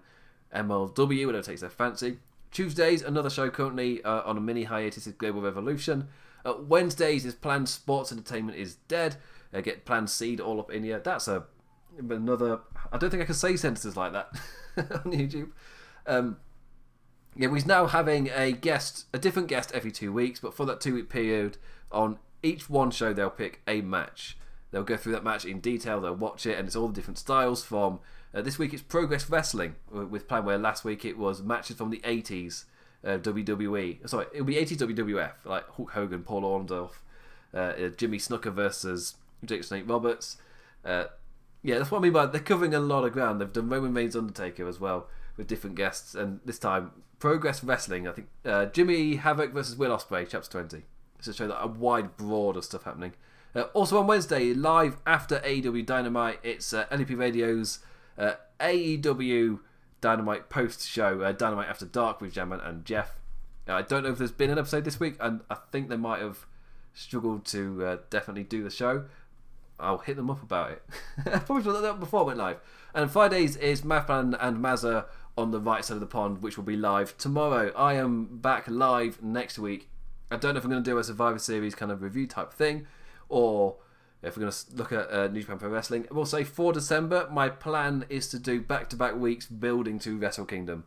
MLW, whatever takes their fancy. Tuesdays, another show currently on a mini hiatus is Global Revolution. Wednesdays is Planned Sports Entertainment is Dead. Get Planned Seed all up in here. That's another. I don't think I can say sentences like that on YouTube. We're now having a different guest every 2 weeks, but for that 2 week period, on each one show they'll pick a match. They'll go through that match in detail, they'll watch it, and it's all the different styles from, this week it's Progress Wrestling, with plan where last week it was matches from the 80s WWE. Sorry, it'll be 80s WWF, like Hulk Hogan, Paul Orndorff, Jimmy Snuka versus Jake Snake Roberts. That's what I mean by they're covering a lot of ground. They've done Roman Reigns Undertaker as well, with different guests, and this time Progress Wrestling, I think Jimmy Havoc versus Will Ospreay, chapter 20. It's a show that a wide broad of stuff happening. Also on Wednesday, live after AEW Dynamite, it's LEP Radio's AEW Dynamite post show, Dynamite After Dark with Jaman and Jeff. I don't know if there's been an episode this week, and I think they might have struggled to definitely do the show. I'll hit them up about it. I probably should have done that before I went live. And Fridays is Mathman and Mazza on the right side of the pond, which will be live tomorrow. I am back live next week. I don't know if I'm going to do a Survivor Series kind of review type thing, or if we're going to look at New Japan Pro Wrestling. I will say for December, my plan is to do back-to-back weeks building to Wrestle Kingdom.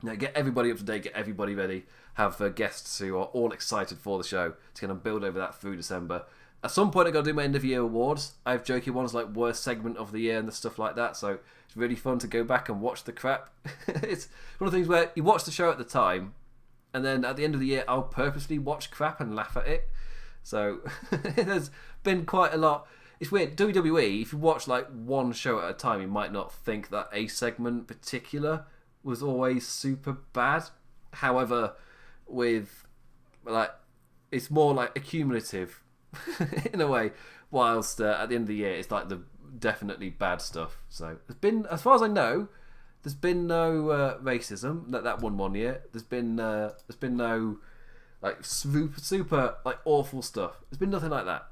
Now, get everybody up to date, get everybody ready, have guests who are all excited for the show to kind of build over that through December. At some point, I've got to do my end-of-year awards. I have jokey ones like worst segment of the year and stuff like that, so it's really fun to go back and watch the crap. It's one of the things where you watch the show at the time, and then at the end of the year, I'll purposely watch crap and laugh at it. So there's been quite a lot. It's weird. WWE, if you watch like one show at a time, you might not think that a segment in particular was always super bad. However, with like, it's more like accumulative in a way. Whilst at the end of the year, it's like the definitely bad stuff. So there's been, as far as I know, there's been no racism. That one year. There's been no like super like awful stuff. There's been nothing like that.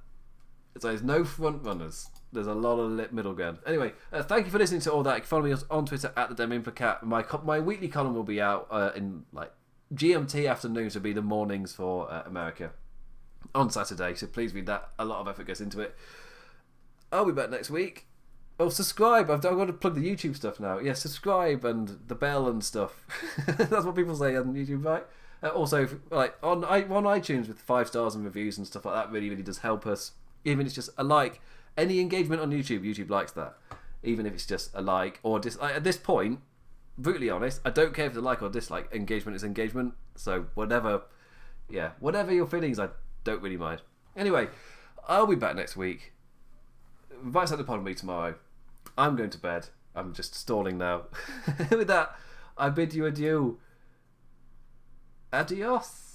So there's no front runners. There's a lot of middle ground. Anyway, thank you for listening to all that. You can follow me on Twitter at the Deminflicat. My weekly column will be out in like GMT afternoons. Will be the mornings for America on Saturday. So please read that. A lot of effort goes into it. I'll be back next week. Oh, subscribe. I've got to plug the YouTube stuff now. Yeah, subscribe and the bell and stuff. That's what people say on YouTube, right? Also, like on iTunes with 5 stars and reviews and stuff like that really does help us. Even if it's just a like. Any engagement on YouTube, YouTube likes that. Even if it's just a like or dislike. At this point, brutally honest, I don't care if it's a like or dislike. Engagement is engagement. So whatever your feelings, I don't really mind. Anyway, I'll be back next week. Right side of the pod with me tomorrow. I'm going to bed. I'm just stalling now. With that, I bid you adieu. Adios.